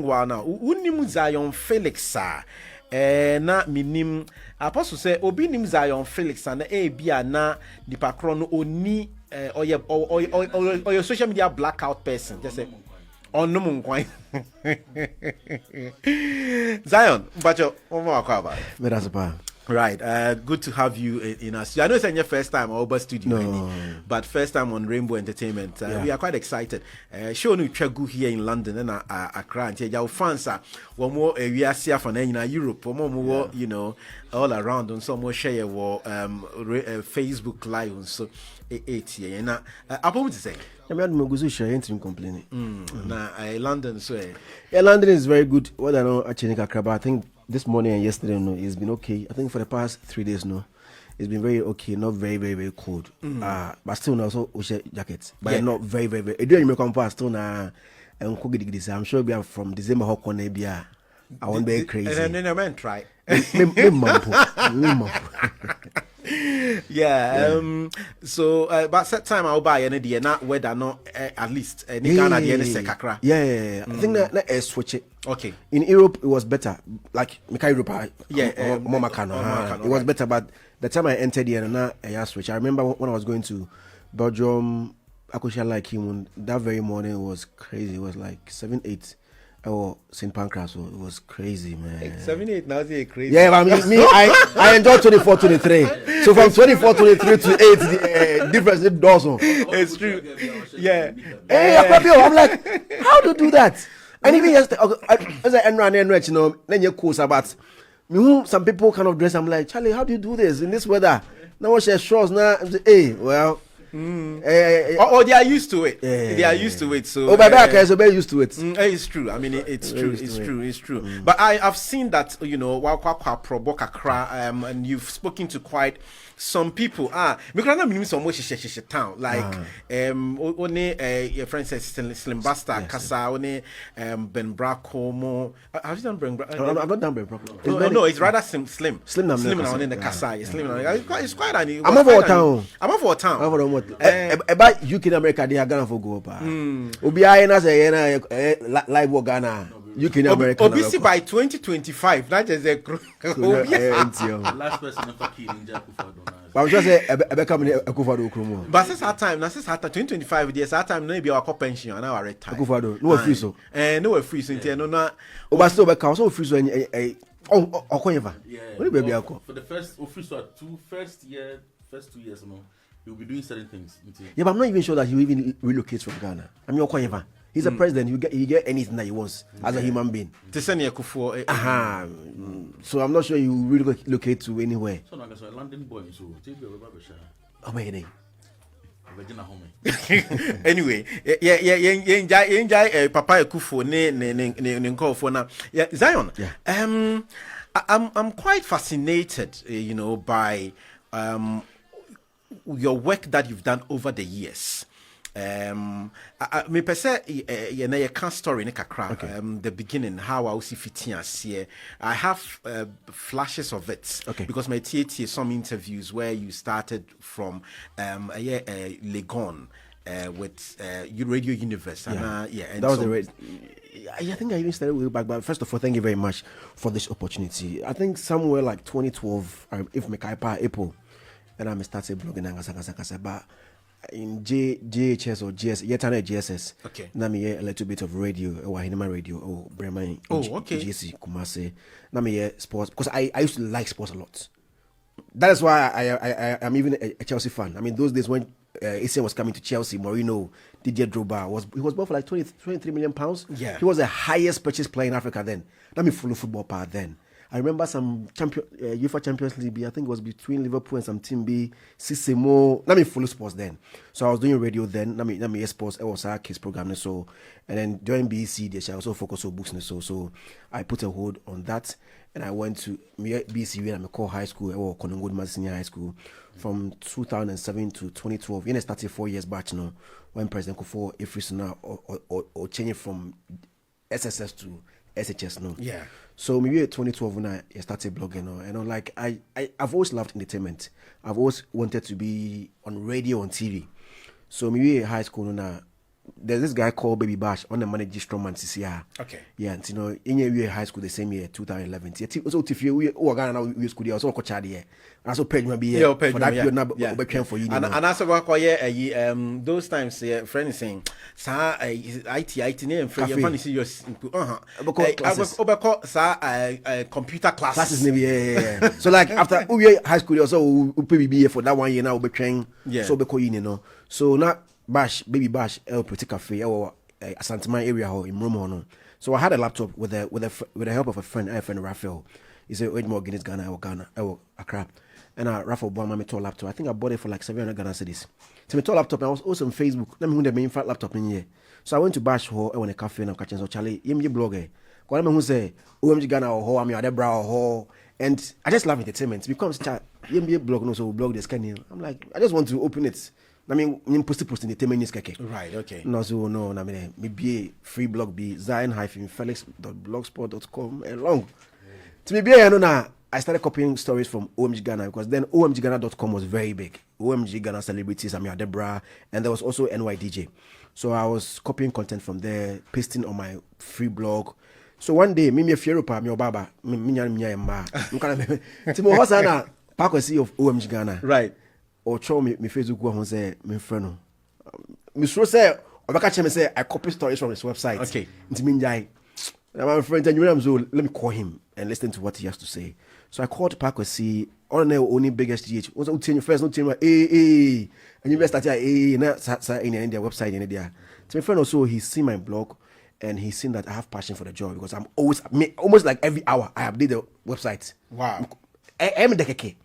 while now. Unim Zionfelix na minim apostle say obi nim Zionfelix na bia na the pakron oni or your social media blackout person. Just say on no mun Zion, but you right, good to have you in us. I know it's your first time over studio, but first time on Rainbow Entertainment. We are quite excited. Show no Chagu here in London and Accra. And your fans are one more we are here from Europe, one more you know all around on some more share Facebook Live and so 8 years. And Apple to say. Complaining. London, so London is very good. What I know, actually, I think this morning and yesterday, it's been okay. I think for the past 3 days, it's been very okay. Not very, very, very cold. But still, also jackets. But not very, very, very. Do you come past? Still, I'm sure we are from December. How can be? I won't be crazy. And then I went try. So but set time I'll buy any not whether not at least any kind of kakra. I think that switch it. Okay. In Europe it was better. Like Europe it was better, but the time I entered here and I switch. I remember when I was going to Belgium, Akusha like him that very morning was crazy. It was like 7-8. Oh, St. Pancras, it was crazy, man. 7-8 now is crazy. Yeah, but I enjoyed 24-23. So from 24-23 to 8, the difference is dozen. It's true. Yeah. Hey, I'm like, how do you do that? And even yesterday, as I run and you know, then you're cool about some people kind of dress. I'm like, Charlie, how do you do this in this weather? Now what's your shorts now? Hey, well. They are used to it. They are used to it. So so very used to it. It's true. I mean, it's true. It's true. But I've seen that and you've spoken to quite some people. Because I know some more town like your friend says Slim Basta Kasa Ben Braco. Have you done Ben Braco? I've not done Ben Braco. No, it's rather Slim now in the Kasa. It's quite an. I'm over town. About UK in America, they are gonna go up. Obi Ayana say live Ghana. UK in America. Obviously by 2025, that is a last person for killing But I was just say Akufado Kromo. But since that time, 2025 years, that time maybe our pension and our retire. Akufado, no free so. No free so no. But still back so free so Okoyeva. What baby for the first official 2 years, no. He'll be doing certain things. Yeah, but I'm not even sure that he will even relocate from Ghana. I mean, Okoyeva. He's a president. He get anything that he wants as a human being. So I'm not sure he will relocate to anywhere. So now a London boy. So oh my name. Anyway, Papa Ekufo ne call for now. Yeah, Zion. I'm quite fascinated, by your work that you've done over the years. Me per se a can't story in kakra. The beginning, how I was fitting here. I have flashes of it because my TAT some interviews where you started from Legon with Radio Universe. And that was the I think I even started way back, but first of all, thank you very much for this opportunity. I think somewhere like 2012, if MCbrown April, and I started blogging and but in JHS or GS, GSS. Now me a little bit of radio, or Hinema radio, or Bremen. GC Kumase. Now me sports because I used to like sports a lot. That is why I am even a Chelsea fan. I mean, those days when ACM was coming to Chelsea, Mourinho, Didier Drogba was bought for like 23 million pounds. Yeah, he was the highest purchase player in Africa then. Let me follow football part then. I remember some UEFA Champions League. I think it was between Liverpool and some team B. Sissimo. Let me follow sports then. So I was doing radio then. Let me sports. I was our case program. So and then during BC, they also focus on books. So I put a hold on that, and I went to BC when I call high school or Konongo Senior High School from 2007 to 2012. When I started 4 years back now, when President Kufuor Ifrisuna or changing from SSS to SHS now. Yeah. So maybe 2012 when I started blogging, like I've always loved entertainment. I've always wanted to be on radio, on TV. So maybe high school, there's this guy called Baby Bash on the manager Strongman CCR. Okay. Yeah, and you know, in your high school the same year, 2011. So if you are going to school, also coach here. I also paid me for that period now, but for you. And I said, what those times, friend is saying, "Sir, IT name for your money, see your computer classes." Yeah. So like after high school, also we pay for that 1 year now. We train. Yeah. So we you know. So now Baby Bash, El Petit Cafe, or Santima area in Rome. So I had a laptop with the help of a friend, Raphael. He said, "Wait more Guinness Ghana or Accra." And Raphael bought my laptop. I think I bought it for like 700 Ghana cedis. So my laptop, I was also on Facebook. Let me who the main fat laptop in here. So I went to Bash Hall. I went to a cafe and I'm catching so Charlie. You blog eh? Because I'm who say OMG Ghana or Hall. I'm your brow Hall. And I just love entertainment. Because chat, you blog no so blog this kind of. I'm like, I just want to open it. I mean, post entertainment is keke. Right. Okay. No, so no. I mean, maybe free blog be Zion-Felix.blogspot.com long. To me, I know now. I started copying stories from OMG Ghana because then OMGGhana.com was very big. OMG Ghana celebrities, I'm your Debra, and there was also NYDJ. So I was copying content from there, pasting on my free blog. So one day, me Fierupa, me Obaba, me Yamba. Timo Hosana, Pakwesi of OMG Ghana. Right. Or show me Facebook who say me friend. Miss Rose say, Obakache me say I copy stories from his website. Okay. Ntiminjai. My friend, let me call him and listen to what he has to say. So I called Pakwesi, only biggest GH. What's out your first? Not and you best start in their website in India. To my friend also, he's seen my blog and he's seen that I have passion for the job because I'm almost like every hour I update the website. Wow. I'm the keke.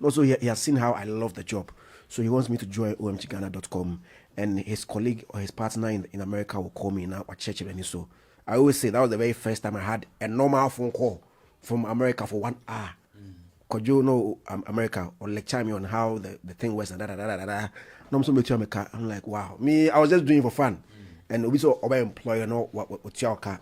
Also, he has seen how I love the job. So he wants me to join omgghana.com and his colleague or his partner in America will call me now at church and so. I always say that was the very first time I had a normal phone call from America for 1 hour. Because you know America or lecture me on how the thing was and I'm like, wow. Me, I was just doing it for fun. And we saw our employer, you know, what your car.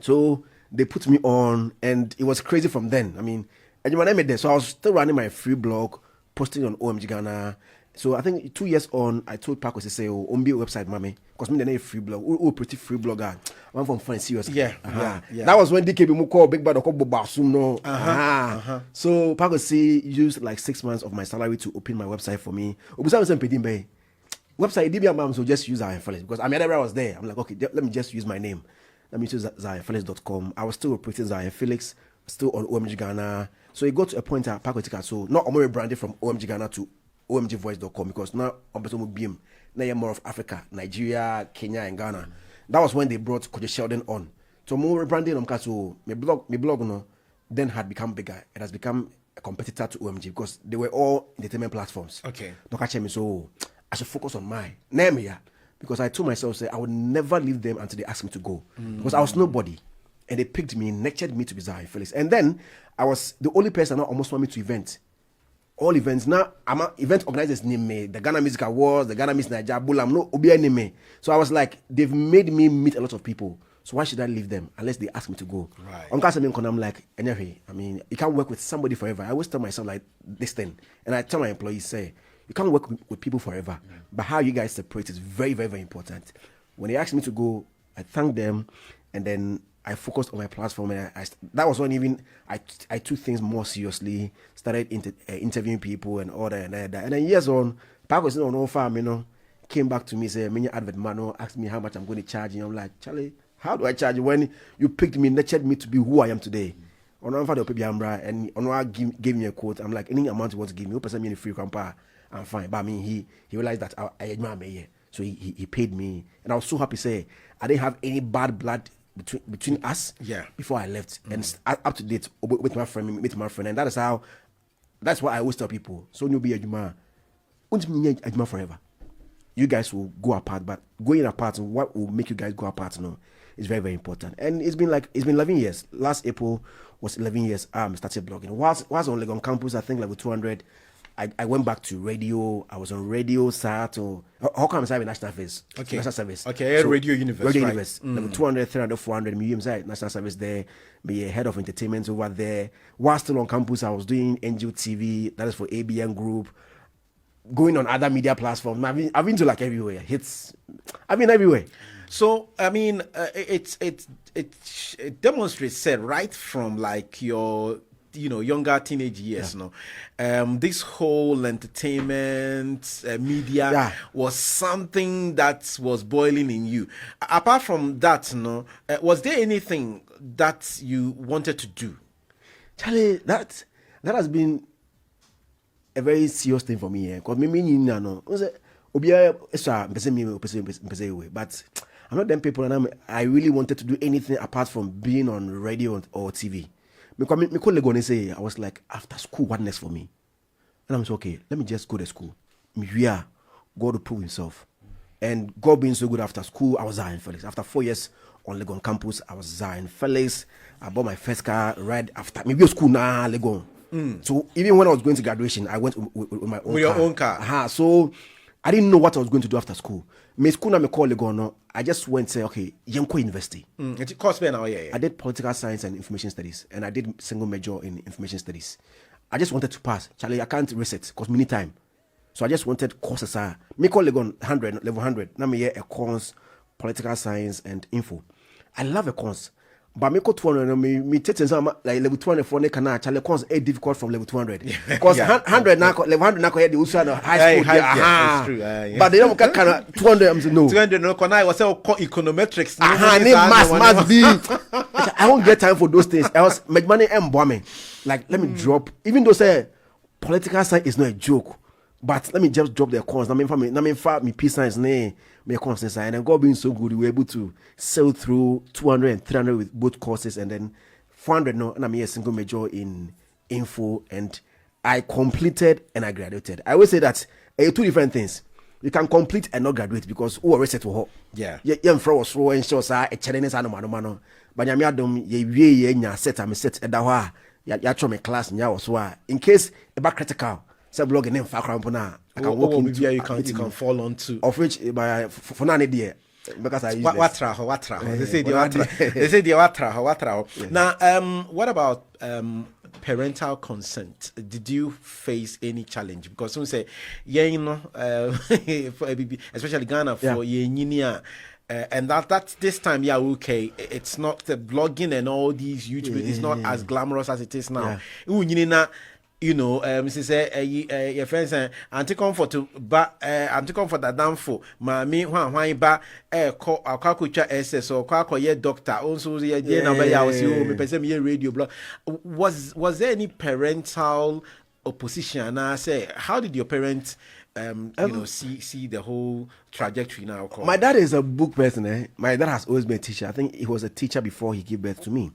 So they put me on and it was crazy from then. I mean, and when I made this, so I was still running my free blog, posting on OMG Ghana. So I think 2 years on, I told Paco to say, "Oh, on your website, mommy, because me the free blog, pretty free blogger. I'm from France, seriously." Yeah. That was when DKB Muko Big Bad Okobo Basum no. So Paco used like 6 months of my salary to open my website for me. Website DBA mom, so just use Zionfelix because I was there. I'm like, okay, let me just use my name. Let me use Zionfelix.com. I was still operating Zionfelix, still on OMG Ghana. So it got to a point at Paco Tika, so not only branded from OMG Ghana to omgvoice.com because now I'm BIM. Now you're more of Africa, Nigeria, Kenya, and Ghana. That was when they brought Kojo Sheldon on. So more branding so my blog no, then had become bigger. It has become a competitor to OMG because they were all entertainment platforms. Okay. So I should focus on my name here because I told myself I would never leave them until they asked me to go because I was nobody. And they picked me, nurtured me to be Zionfelix. And then I was the only person that almost want me to event. All events. Now, I'm an event organizers name me. The Ghana Music Awards, the Ghana Miss Nadia, Bulam, no, Obia name me. So I was like, they've made me meet a lot of people. So why should I leave them unless they ask me to go? Right. I'm like, anyway, I mean, you can't work with somebody forever. I always tell myself like this thing. And I tell my employees, say, you can't work with people forever. But how you guys separate is very, very, very important. When they asked me to go, I thanked them and then I focused on my platform, and that was when even I took things more seriously. Started interviewing people and all that and that. And then years on, Paco was on no farm, came back to me, said, "Many advert man, asked me how much I'm going to charge." And I'm like, "Charlie, how do I charge you when you picked me, nurtured me to be who I am today?" On one father, and on gave me a quote. I'm like, any amount you want to give me, person me free grandpa, I'm fine. But I mean, he realized that I admire me, so he paid me, and I was so happy. Say, I didn't have any bad blood between us before I left and up to date with my friend, and that's what I always tell people. So you'll be a Juma forever. You guys will go apart, but going apart, what will make you guys go apart is very, very important. And it's been 11 years. Last April was 11 years started blogging. Was on Legon campus, I think level 200. I went back to radio. I was on radio, Sato. How come I have a national service? Okay. National service. Okay, so, Radio Universe. Radio Universe. Level 200, 300, 400, medium side, national service there. Be a head of entertainment over there. While still on campus, I was doing NGO TV. That is for ABN Group. going on other media platforms. I've been to like everywhere. I've been everywhere. So I mean, it demonstrates, said right from like your younger teenage years, this whole entertainment media was something that was boiling in you. Apart from that, was there anything that you wanted to do? Charlie, that has been a very serious thing for me. Because but I'm not them people, and I really wanted to do anything apart from being on radio or TV. I was like, after school, what next for me? And I'm like, okay, let me just go to school. God to prove himself. And God being so good after school, I was JackieAppiah. After 4 years on Legon campus, I was JackieAppiah. I bought my first car right after maybe school now, Legon. So even when I was going to graduation, I went with my own car. Your own car. So I didn't know what I was going to do after school. My school now me call Legon. I just went and say, okay, Yenko University. It cost me now, yeah. I did political science and information studies, and I did single major in information studies. I just wanted to pass. Charlie, I can't reset because many time. So I just wanted courses. Me call Legon 100, level 100. Now me hear a course, political science and info. I love a course. But me go 200, me take like level 200 for Nekana. Charlie course is difficult from level 200. Because 100 now, level 100 now, the Usana high school. That's true. But they don't kind of 200. I'm saying no. 200 no. I was saying econometrics. Must be. I won't get time for those things. Else, make money and bomb. Like let me drop. Even though say political science is not a joke, but let me just drop their course. I mean, me peace science me courses, and then God being so good, we were able to sail through 200 and 300 with both courses, and then 400 no, and I'm a single major in info, and I completed and I graduated. I always say that two different things. You can complete and not graduate because who already set to hope. Yeah. Yeah, for so and show sa a challenge no. But I'm yadom ye set I'm set at the ya try my class nya so in case about critical. So blogging name for crampona. I can walk into you can fall on to. Of which by for none idea. Because I use what they say the watra. Now what about parental consent? Did you face any challenge? Because some say for especially Ghana for and that this time okay, it's not the blogging and all these YouTube, it's not as glamorous as it is now. Mrs. Your friends say anti-comfort but anti-comfort adamfo mami hwan ba akwakucha SS or kwakoye doctor also ye na ba ya osi o me pese me radio blog. Was there any parental opposition? And I say, how did your parents see the whole trajectory now? My dad is a book person. My dad has always been a teacher. I think he was a teacher before he gave birth to me,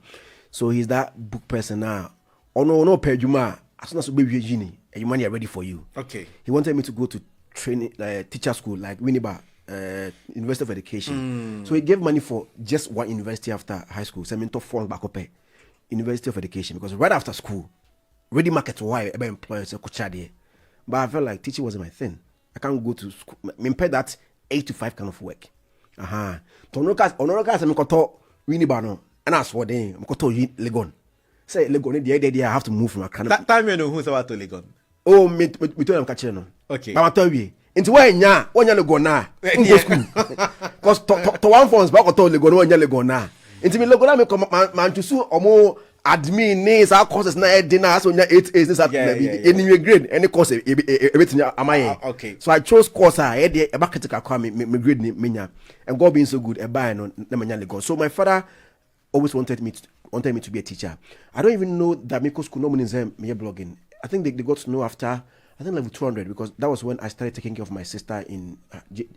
so he's that book person now. Oh no pejuma. As soon as we be genie, and your money are ready for you. Okay. He wanted me to go to training, teacher school, like Winneba, University of Education. So he gave money for just one university after high school. So I mean, top 4 back up, University of Education, because right after school, ready market why about employers but I felt like teaching wasn't my thing. I can't go to school. I mean, that 8 to 5 kind of work. Tonokas, I'm going to Winneba no, and I swore them. I'm going to Legon. Say Legon, the idea I have to move from a kind of that time you know who's about to Legon. Oh, me told them catching no. Okay. But I tell you, into where nya, when you Legon na, go school. Because to one phones back to Legon, when you Legon na. Into me Legon, me come man to sue or more admin names, our courses na dinner, so 8 A's this any grade, any course, everything am I. Okay. So I chose course I had a back critical me grade me and God being so good, a buy no Legon. So my father always wanted me to be a teacher. I don't even know that Miko school no means me blogging. I think they got to know after I think level 200 because that was when I started taking care of my sister in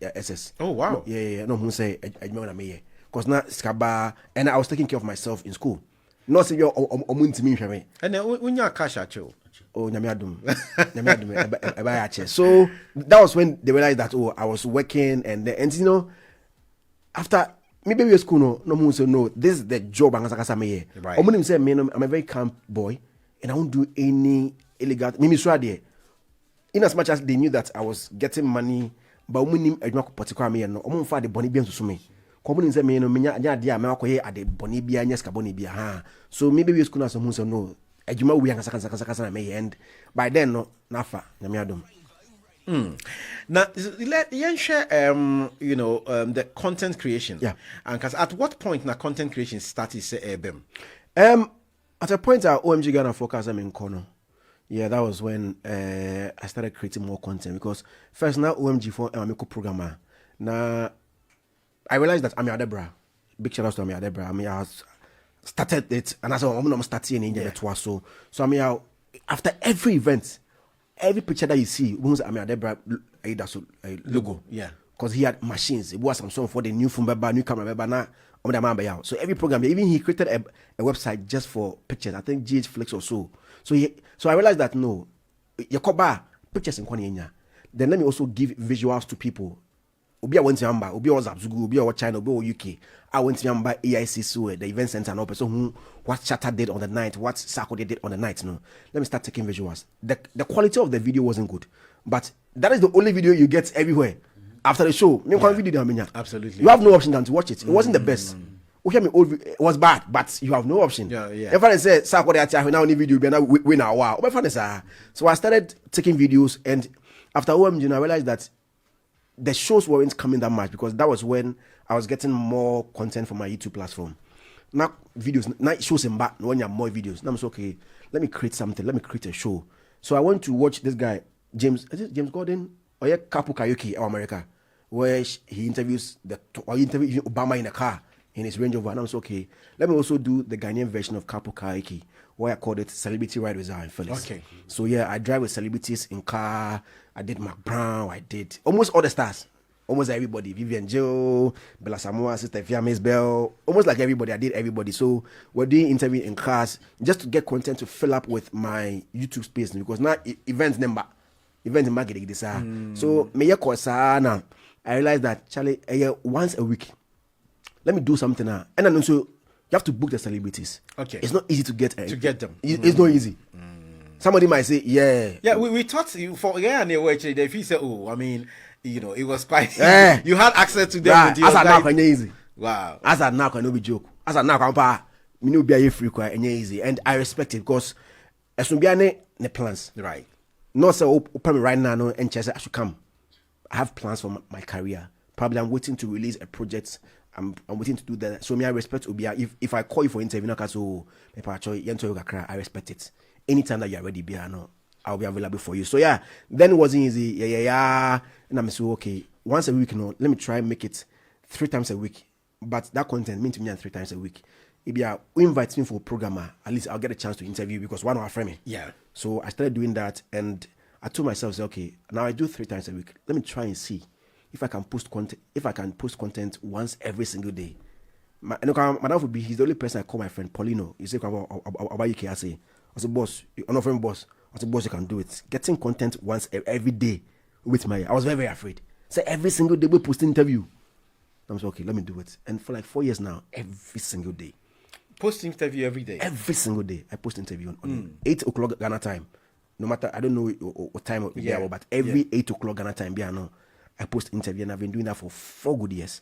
SS. Oh wow. No who say because now skaba and I was taking care of myself in school. Not say you me. And then when you cash at you. Oh nyamiadum. So that was when they realized that I was working and after maybe we school no one say no, this is the job I'm right. Say I'm a very calm boy and I won't do any illegal in as much as they knew that I was getting money but particular me no the bonny to me. Say me no at the bonny bia so maybe we school as someone say no and by then no nafa nyamiadum. Now, let share the content creation. Yeah. And because at what point na content creation started say at a point our OMG Ghana focus in Kono. Yeah, that was when I started creating more content because first now OMG for a programmer. Now I realized that Ami Adebra, big shout out to Ami Adebra. I mean, I started it and I said I'm starting in India so I mean after every event, every picture that you see, Ami Adebra logo. Yeah. Because he had machines. It was some song for the new phone, new camera, now. So every program, even he created a website just for pictures. I think GH or so. So I realized that no, Yakoba pictures in Kwanya. Then let me also give visuals to people. Obi a went to Yamba, Obi was Abzugu, Obi or China, Obi or UK. I went to Yamba AIC so the event center and all. So what Shatter did on the night, what Sako did on the night. No, let me start taking visuals. The quality of the video wasn't good, but that is the only video you get everywhere. After the show, absolutely, you have no option than to watch it. It wasn't the best. Okay, it was bad, but you have no option. Yeah. Everyone said, "Sako de now only video be now win now." Wow. So I started taking videos, and after OMG, I realized that the shows weren't coming that much because that was when I was getting more content from my YouTube platform. Now videos, now shows in back when you have more videos. Now I'm okay. Let me create something. Let me create a show. So I went to watch this guy, James Gordon. Or yeah, Kapu Karaoke of America, where he interviews Obama in a car in his Range Rover. And I was okay. Let me also do the Ghanaian version of Kapu Karaoke, where I called it Celebrity Ride with Hard-Zionfelix. Okay. So yeah, I drive with celebrities in car. I did MCbrown. I did almost all the stars, almost everybody. Vivian Joe, Bella Samoa, Sister Fia Miss Bell, almost like everybody. I did everybody. So we're doing interview in cars just to get content to fill up with my YouTube space because now events number. Event in marketing this so me now I realized that Charlie once a week let me do something now and then also you have to book the celebrities. Okay, it's not easy to get them. It's not easy. Somebody might say we thought you for and if he said I mean it was quite you had access to them with as now can easy. Wow. As now can no be joke as now can me no be a free and easy and I respect it because as soon be ne plans right. Not so open right now, no, and I should come. I have plans for my career. Probably I'm waiting to release a project. I'm waiting to do that. So me, I respect Obia. If I call you for interview, I respect it. Anytime that you're ready, I'll be available for you. So yeah, then it wasn't easy. Yeah. And I'm so okay. Once a week, let me try and make it 3 times a week. But that content means to me 3 times a week. If you invite me for a programmer, at least I'll get a chance to interview because one of our friends. Yeah. So I started doing that and I told myself, okay, now I do 3 times a week. Let me try and see if I can post content. If I can post content once every single day. Madam would be he's the only person I call my friend Paulino. He said about UK. I say, boss, you're not friend boss. I said, boss, you can do it. Getting content once every day with I was very, very afraid. So every single day we post interview. I was okay, let me do it. And for like 4 years now, every single day. Post interview every day. Every single day, I post interview on 8 o'clock Ghana time. No matter, I don't know what time it is, but every 8 o'clock Ghana time, I post interview, and I've been doing that for 4 good years,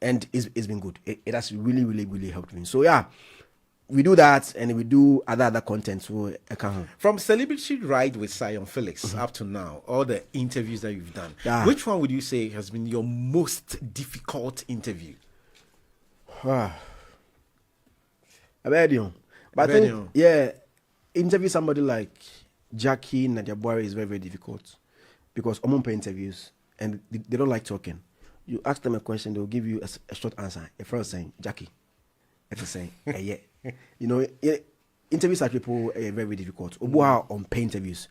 and it's been good. It has really, really, really helped me. So yeah, we do that, and we do other content. So I can from Celebrity Ride with Hard-Zionfelix up to now, all the interviews that you've done. Yeah. Which one would you say has been your most difficult interview? But I think, interview somebody like Jackie, Nadia, Buari is very, very difficult because I'm pay interviews and they don't like talking. You ask them a question, they'll give you a short answer. A first saying, Jackie, if saying, yeah. Interviews are people very, very difficult. On pay interviews,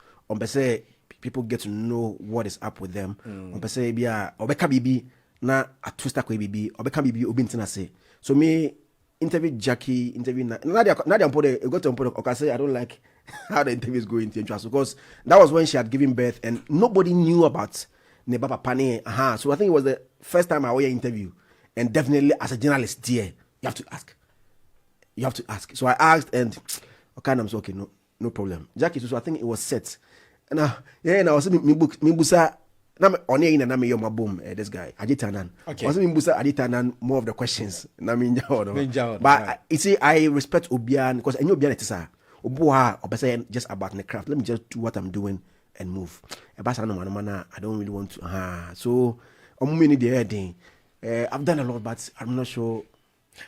people get to know what is up with them. Obeka bibi na a twister ko bibi, obeka bibi obintina say. So me interview Jackie, interview Nadia got to okay, say I don't like how the interview is going to interest because that was when she had given birth and nobody knew about Nebaba Pane. So I think it was the first time I was an interview, and definitely as a journalist, dear, you have to ask. So I asked, and I'm so okay, no problem. Jackie, so I think it was set, and I was saying me busa. This guy Ajitanan. Okay. I was in Busa Ajitanan more of the questions. But you see, I respect Obian because I know Obian is Obuha or just about the craft. Let me just do what I'm doing and move. I don't really want to. So I'm many the I've done a lot, but I'm not sure.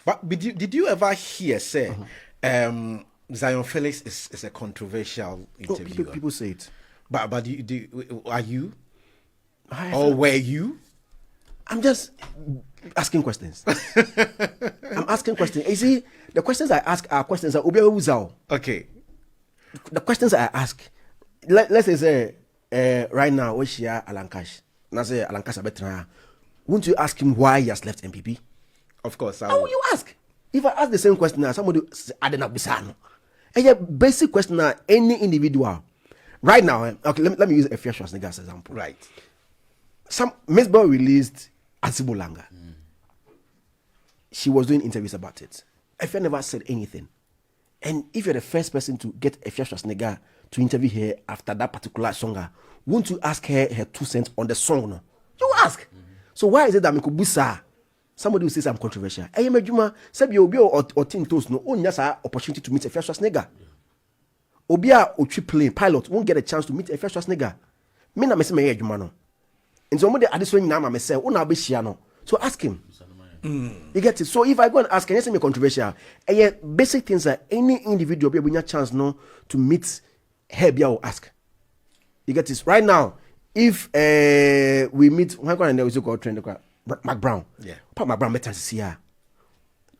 But did you ever hear say Zionfelix is a controversial interviewer? People say it. But are you? Or were you? I'm just asking questions. I'm asking questions. You see, the questions I ask are questions that okay. The questions I ask, let's say right now, we share Alankash. Now say Alankash betra. Won't you ask him why he has left MPP? Of course. How will you ask? If I ask the same question now, somebody I don't know. And a basic question now, any individual. Right now, okay, let me use a Felix Chanel as example. Right. MCbrown released Ansibolanga. She was doing interviews about it. Efia never said anything. And if you're the first person to get a Felix Chanel to interview her after that particular song, won't you ask her 2 cents on the song? No? You ask. So why is it that Mikubusa, somebody will say I'm controversial? I am a Juma, said you or Tin Toast, no, only has an opportunity to meet a Felix Chanel. Obia or plane pilot won't get a chance to meet a Felix Chanel. Me na mesi me Juma no. And so when they add now, I say, "Oh, be shiano." So ask him. You get it. So if I go and ask, can you say me controversial? And yet, basic things that any individual be able to chance no to meet her be or ask. You get this right now. If we meet, one guy and there is a trend MCbrown. Yeah, Papa MCbrown better see her.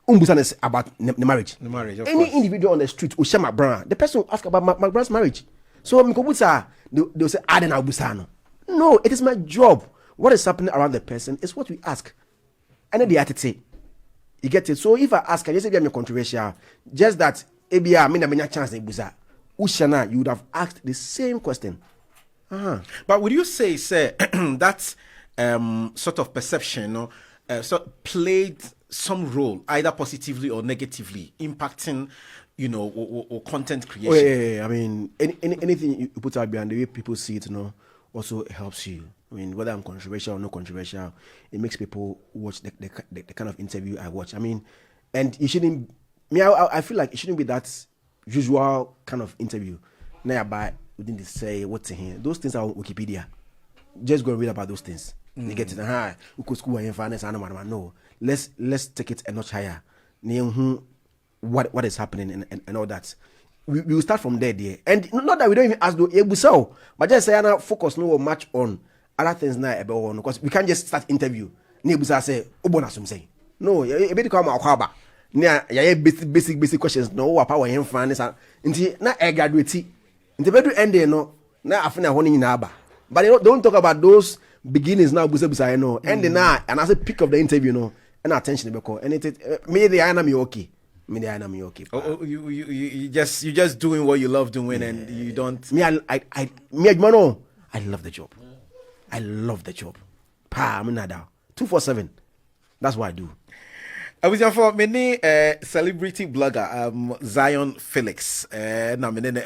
Umbusan about the marriage. The marriage. Of Any course. individual on the street will share MCbrown. The person will ask about MCbrown's marriage. So Mikobusa, they'll say, "I don't know Busano." No, it is my job. What is happening around the person is what we ask. And then the attitude. You get it? So if I ask, can you say I'm controversial? Just that, I mean, a chance in Buza. Ushana, you would have asked the same question. But would you say that sort of perception played some role, either positively or negatively, impacting, or content creation? Oh, yeah. I mean, anything you put out behind the way people see it, also helps you. I mean, whether I'm controversial or not controversial, it makes people watch the kind of interview I watch. I mean, and you shouldn't. I feel like it shouldn't be that usual kind of interview. Now, by within the say what's in here. Those things are on Wikipedia. Just go and read about those things. You get it. No, let's take it a notch higher. What is happening and all that. We will start from there, and not that we don't even ask the but just say focus no much on other things now about because we can't just start interview. Say no, a bit come out basic questions. No, what power him fan is na graduate. Into better end no na afina honing in aba. But don't talk about those beginnings now. Busa no and now and as a pick of the interview and attention because and it me the enemy okay. Okay. You just doing what you love doing, and you don't. I love the job. I love the job. I'm Nadia 247. That's what I do. I was for many celebrity blogger Zionfelix. Na mene na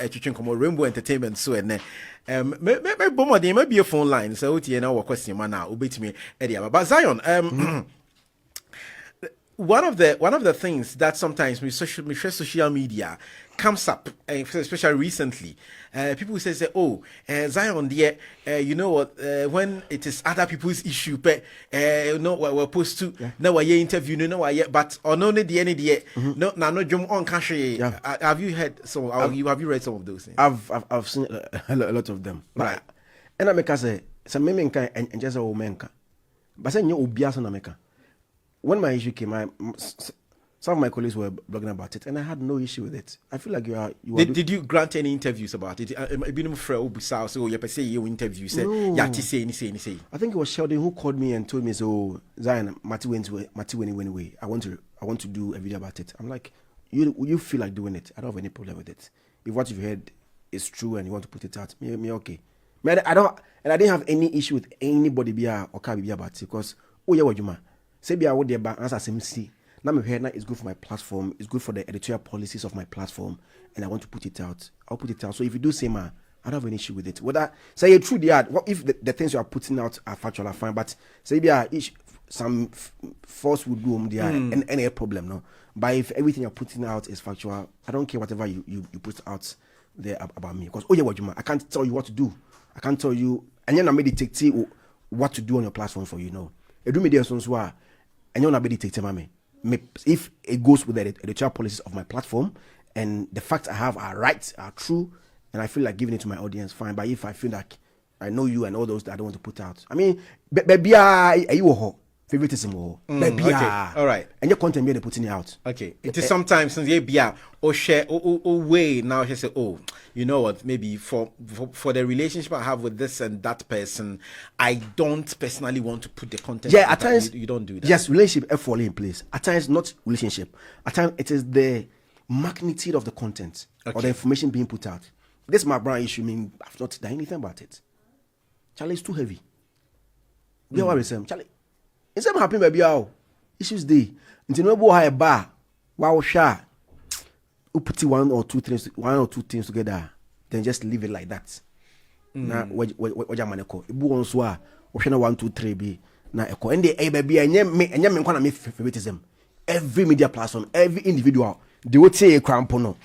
Rainbow Entertainment so ene. Maybe be a phone line. So you know what question man now. Ubetimi Edia. But Zion one of the things that sometimes with social media comes up, especially recently, people say, Zion, dear, you know what? When it is other people's issue, we're supposed to now we're interview, but on only the end, no jump on cash. Have you heard some? Have you read some of those things? I've seen a lot of them, right? And I make say some men and just a woman, but say you obias on America. When my issue came, some of my colleagues were blogging about it, and I had no issue with it. I feel like you are. Did you grant any interviews about it? No. I think it was Sheldon who called me and told me, "So Zion, Mati went away. I want to do a video about it." I'm like, you feel like doing it? I don't have any problem with it. If what you've heard is true and you want to put it out, me okay. I didn't have any issue with anybody or Kabi about it because Juma. Say be what they answer SMC. Now my head is good for my platform. It's good for the editorial policies of my platform, and I want to put it out. I'll put it out. So if you do say, I don't have an issue with it. Whether say you're true, what if the things you are putting out are factual, are fine. But say some force would do and any problem, no. But if everything you're putting out is factual, I don't care whatever you put out. there about me. Because, oh yeah, what you I can't tell you what to do. I can't tell you, and then I made dictate what to do on your platform for you know. I do media songs where, and you're not dictate me. If it goes with the editorial policies of my platform, and the facts I have are right, are true, and I feel like giving it to my audience, fine. But if I feel like I know you and all those that I don't want to put out, I mean, baby, you favoritism okay. All right, and your content they're putting it out. Okay, it is sometimes since you be or share or way now he say, oh, you know what, maybe for the relationship I have with this and that person, I don't personally want to put the content. Yeah, at times you don't do that. Yes, relationship are falling in place. At times not relationship. At times it is the magnitude of the content or the information being put out. This my brand issue. I mean, I've not done anything about it. Charlie, it's too heavy. We are saying, Charlie. It's not happening, baby. Issues day. Until no boy a bar. Wow, sha. You put one or two things together, then just leave it like that. Now, what you man call? Ibu on swa. Oshana 1, 2, 3 be. Now echo. And the baby, and you me me favoritism. Every media platform, every individual, they would say a crampono.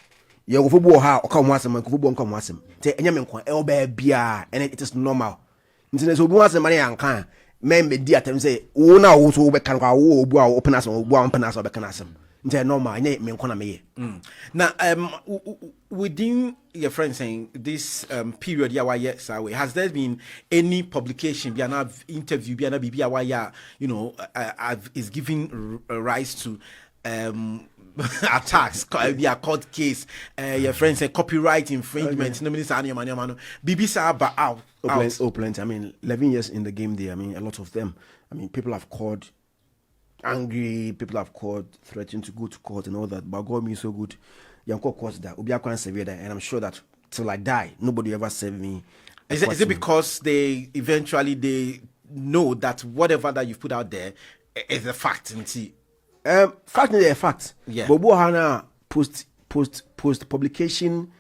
You go for boy ha. Come once a man. Go for come once a man. Say and you me call. El baby, and it is normal. Until so once a man and can. Men be dear them say, oh now also we can go open us or open us or be canasem. They're normal, I me kona me. Now within your friend saying this period has there been any publication be an interview be an BBA you know is giving rise to attacks, be a court case, your friend say copyright infringement, no minister BBC but out. Plenty. I mean, 11 years in the game there. I mean, a lot of them. I mean, people have called angry. People have called threatening to go to court and all that. But God means so good. Yanko course that Ubia can't save that, and I'm sure that till I die, nobody ever saved me. Is it because they eventually know that whatever that you've put out there is a fact? And see, fact is a fact. Yeah. But Buhana post publication.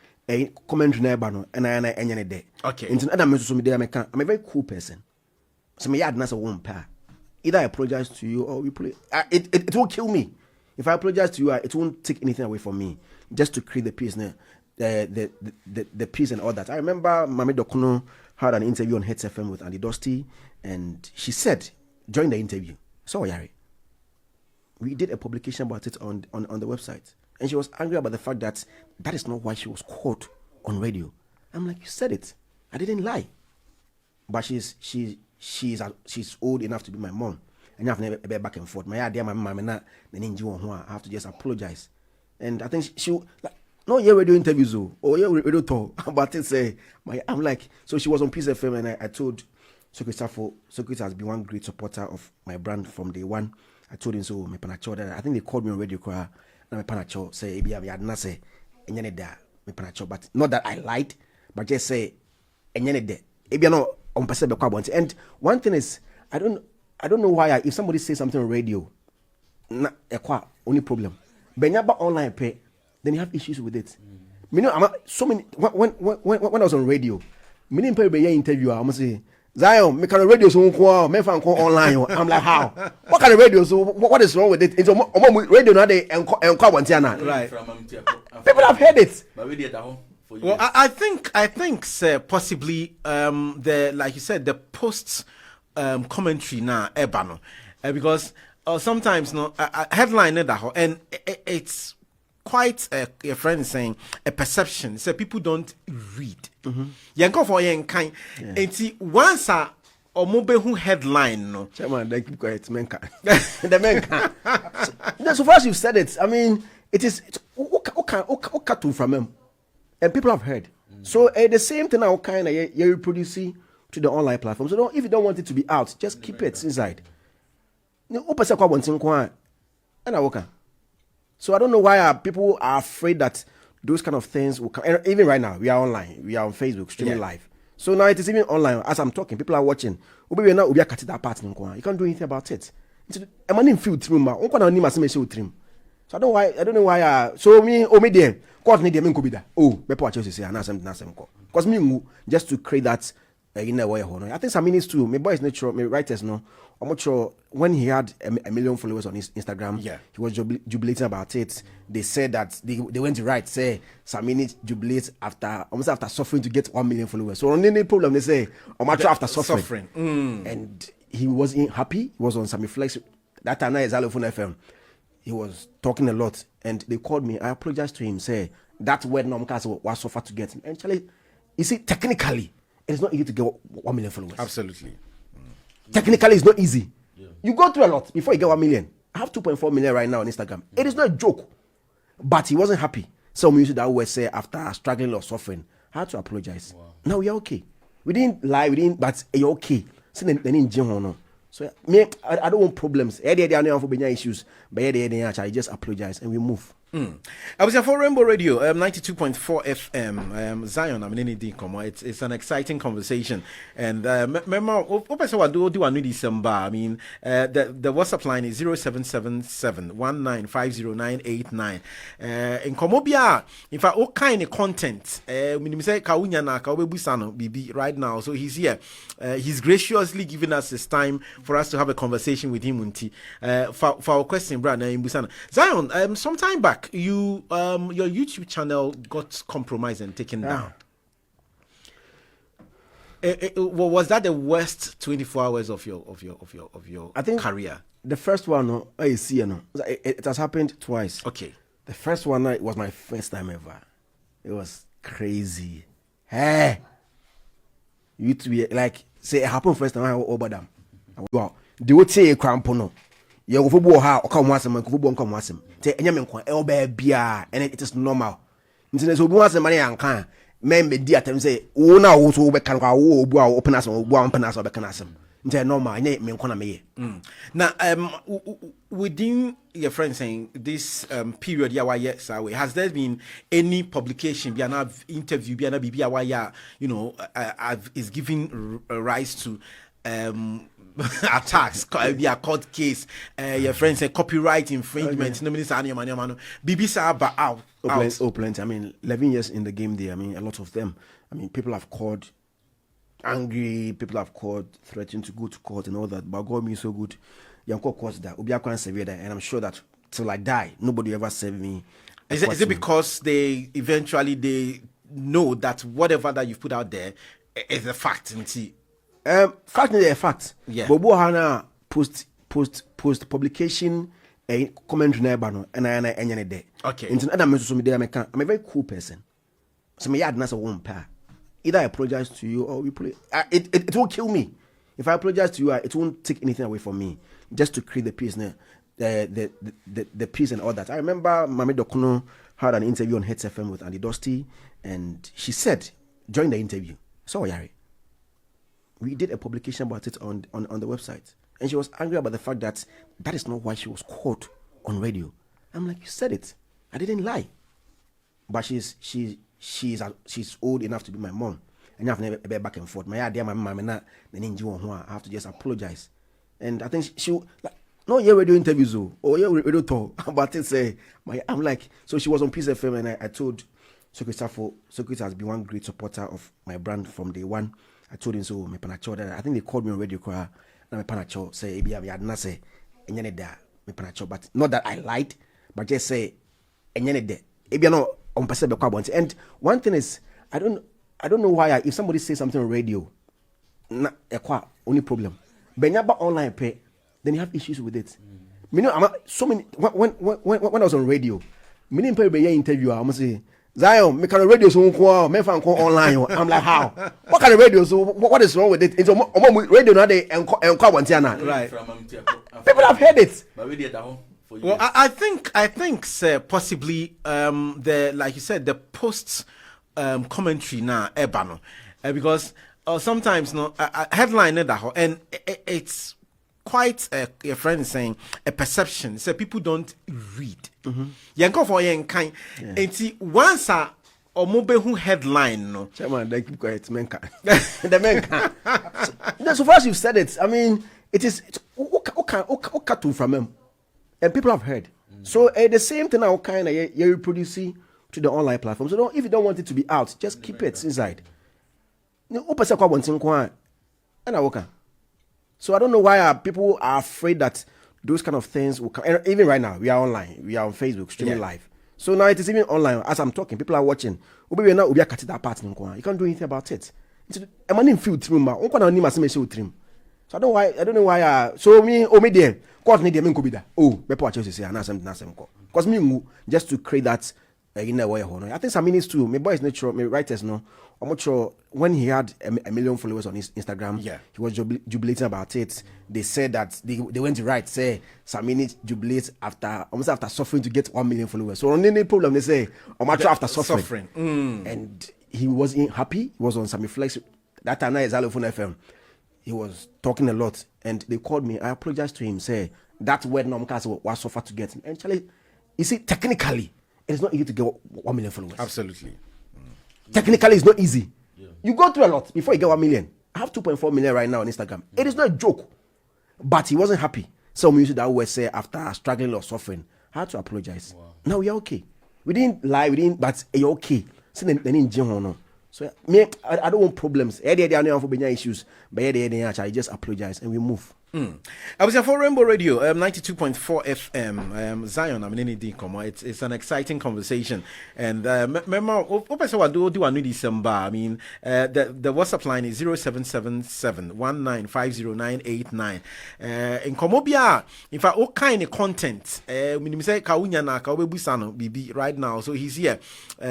Commentary na and I day. Okay. Into other messages me there I'm a very cool person. So me yard na one pair. Either I apologize to you or we play. It won't kill me. If I apologize to you, it won't take anything away from me. Just to create the peace, the peace and all that. I remember Mami Dokuno had an interview on Hits FM with Andy Dusty, and she said during the interview, so Yari, we did a publication about it on the website. And she was angry about the fact that is not why she was caught on radio. I'm like, you said it. I didn't lie. But she's old enough to be my mom. And you have never been back and forth. My idea, my mom, and I have to just apologize. And I think she like, no, yeah, radio interviews or yeah, radio talk. But it's I'm like, so she was on Peace FM, and I told Socrates has been one great supporter of my brand from day one. I told him so. I think they called me on radio cry. Na panacho say ebi abi adna say enyene da me panacho, but not that I lied, but just say enyene de ebi no on pese be kwa bonti. And one thing is I don't know why if somebody says something on radio na ekwa only problem but nyaba online pay then you have issues with it. Me know I'm so many when I was on radio me pay be interview I'm say Zion, me can radio so me fan online. I'm like, how? What kind of radio? So what is wrong with it? It's radio now they right. People have heard it. Well, I think sir, possibly the like you said the post commentary now ebano because sometimes no headline and it's quite a friend saying a perception. So people don't read. Yanko for yen kind. And see once a mobile headline no. Chairman, they keep quiet. Men can. The men can. So far as you've said it, I mean, it's what from them, and people have heard. So the same thing now kind of you're reproducing to the online platform. So if you don't want it to be out, just keep it inside. So I don't know why people are afraid that those kind of things will come. And even right now, we are online. We are on Facebook, streaming live. So now it is even online. As I'm talking, people are watching. You can't do anything about it. I'm an infield trim. So I don't know why. So me there. Court need them. Oh, me watch you say. Because me just to create that You know where I think some minutes too. My boys natural, my writers no. I'm not sure when he had a million followers on his Instagram. Yeah, he was jubilating about it. They said that they went to write say some minutes jubilate almost after suffering to get 1 million followers. So on any problem they say I'm after suffering. And he wasn't happy. He was on some Felix that time is Xylophone FM. He was talking a lot, and they called me. I apologized to him. Say that word Nomcast was suffer to get. And Charlie, you see, technically, it's not easy to get 1 million followers. Absolutely. Technically, it's not easy. Yeah. You go through a lot before you get 1 million. I have 2.4 million right now on Instagram. It is not a joke. But he wasn't happy. Some used that word say after struggling or suffering. I had to apologize. Wow. Now we are okay. We didn't lie, but you're okay. So me, I don't want problems. I don't issues, but I just apologize and we move. I was here for Rainbow Radio, 92.4 FM. Zion, I mean, it's an exciting conversation. And remember, December. I mean, the WhatsApp line is 0777-1950989. In Komobia, in fact, all kind of content. Right now, so he's here. He's graciously given us his time for us to have a conversation with him. For our question, Brad, Zion, some time back, you your YouTube channel got compromised and taken down. Was that the worst 24 hours of your I think career? The first one, it has happened twice. Okay. The first one, it was my first time ever. It was crazy. Hey, you to be like say it happened first time I over them. Wow, they would say crampono. You go for ha come once and go come once. Say anyame kwa bia and it is normal. Nti so bu once man yan kan men be di atem say wo na wo so be kan kwa wo obu a open as obu a open as be kan asem. Nti normal nye me nkona me ye. Now within your friend saying this period ya why has there been any publication be an interview be an bibi why is giving rise to attacks, be a court case, your friends say copyright infringement, no minister BBC but out. Plenty. I mean, 11 years in the game there, I mean, a lot of them. I mean, people have called angry, people have called threatening to go to court and all that, but God me so good. Yanko course that Obiakwan severe that, and I'm sure that till I die, nobody ever saved me. Is it because they eventually know that whatever that you've put out there is a fact? Fact is a fact. Yeah. Bobo Hana post publication a commentary na eba no and I any day. Okay. Into other message me there I'm a very cool person. So me yard na so one pair. Either I apologize to you or we play. It won't kill me. If I apologize to you, it won't take anything away from me. Just to create the peace, the peace and all that. I remember Mami Dokuno had an interview on Hits FM with Andy Dusty, and she said during the interview, "So Yari, we did a publication about it on the website," and she was angry about the fact that is not why she was caught on radio. I'm like, you said it. I didn't lie. But she's old enough to be my mom, and you have never been back and forth. My idea, my mom, and I have to just apologize. And I think she like, no, yeah, radio interviews or yeah, radio talk about it. Say, I'm like, so she was on Peace FM, and I told Socrates has been one great supporter of my brand from day one. I told him so. My panacho that I think they called me on radio cry. Now my panacho say, "Ebi I had not say, enyane da my panacho," but not that I lied, but just say, "Enyane de." Ebi no on person be kwa bonti. And one thing is, I don't know why if somebody says something on radio, na ekwa only problem. But nyaba online pay, then you have issues with it. Me know so many when I was on radio, many people be interview. I'm say, Zion, me can radio so me fan online. I'm like, how? What kind of radio? So what is wrong with it? It's radio now they enquire one tiana. Right. People have heard it. Well, I think sir, possibly the like you said the post commentary now ebano because sometimes no headline and it's quite a friend saying a perception. So people don't read. Yanko for kind. And see once or mobile headline no. Chairman, they keep quiet. Men can. The men can. So far as you've said it, I mean, it's okay from them, and people have heard. So the same thing now kind of you're reproducing to the online platform. So if you don't want it to be out, just keep it inside. So I don't know why people are afraid that those kind of things will come. And even right now, we are online. We are on Facebook, streaming live. So now it is even online. As I'm talking, people are watching. You can't do anything about it. I'm an infield trim. So I don't know why. So me there. Court need them go. Oh, me watch you say nasem ko. Because me just to create that in a way. I think some minutes too. My boy is natural. My writers no. I'm not sure when he had a million followers on his Instagram. Yeah, he was jubilating about it. They said that they went to write say Samini jubilates almost after suffering to get 1 million followers. So on any problem they say after suffering. And he wasn't happy. He was on Sammy Flex that time. Is Xylophone FM. He was talking a lot, and they called me. I apologized to him. Say that word Nomcast was suffered to get. And Charlie, you see, technically, it's not easy to get 1 million followers. Absolutely. Technically, it's not easy. Yeah. You go through a lot before you get 1 million. I have 2.4 million right now on Instagram. It is not a joke. But he wasn't happy. Some used that word say after struggling or suffering. I had to apologize. Wow. Now we are okay. We didn't lie, but you're okay. So me, I don't want problems. I don't have issues. But I just apologize and we move. I was here for Rainbow Radio, 92.4 FM. Zion, I'm in it's an exciting conversation. And remember, December. I mean, the WhatsApp line is 0777-1950989. In Komobia, in fact, all kind of content. Right now, so he's here.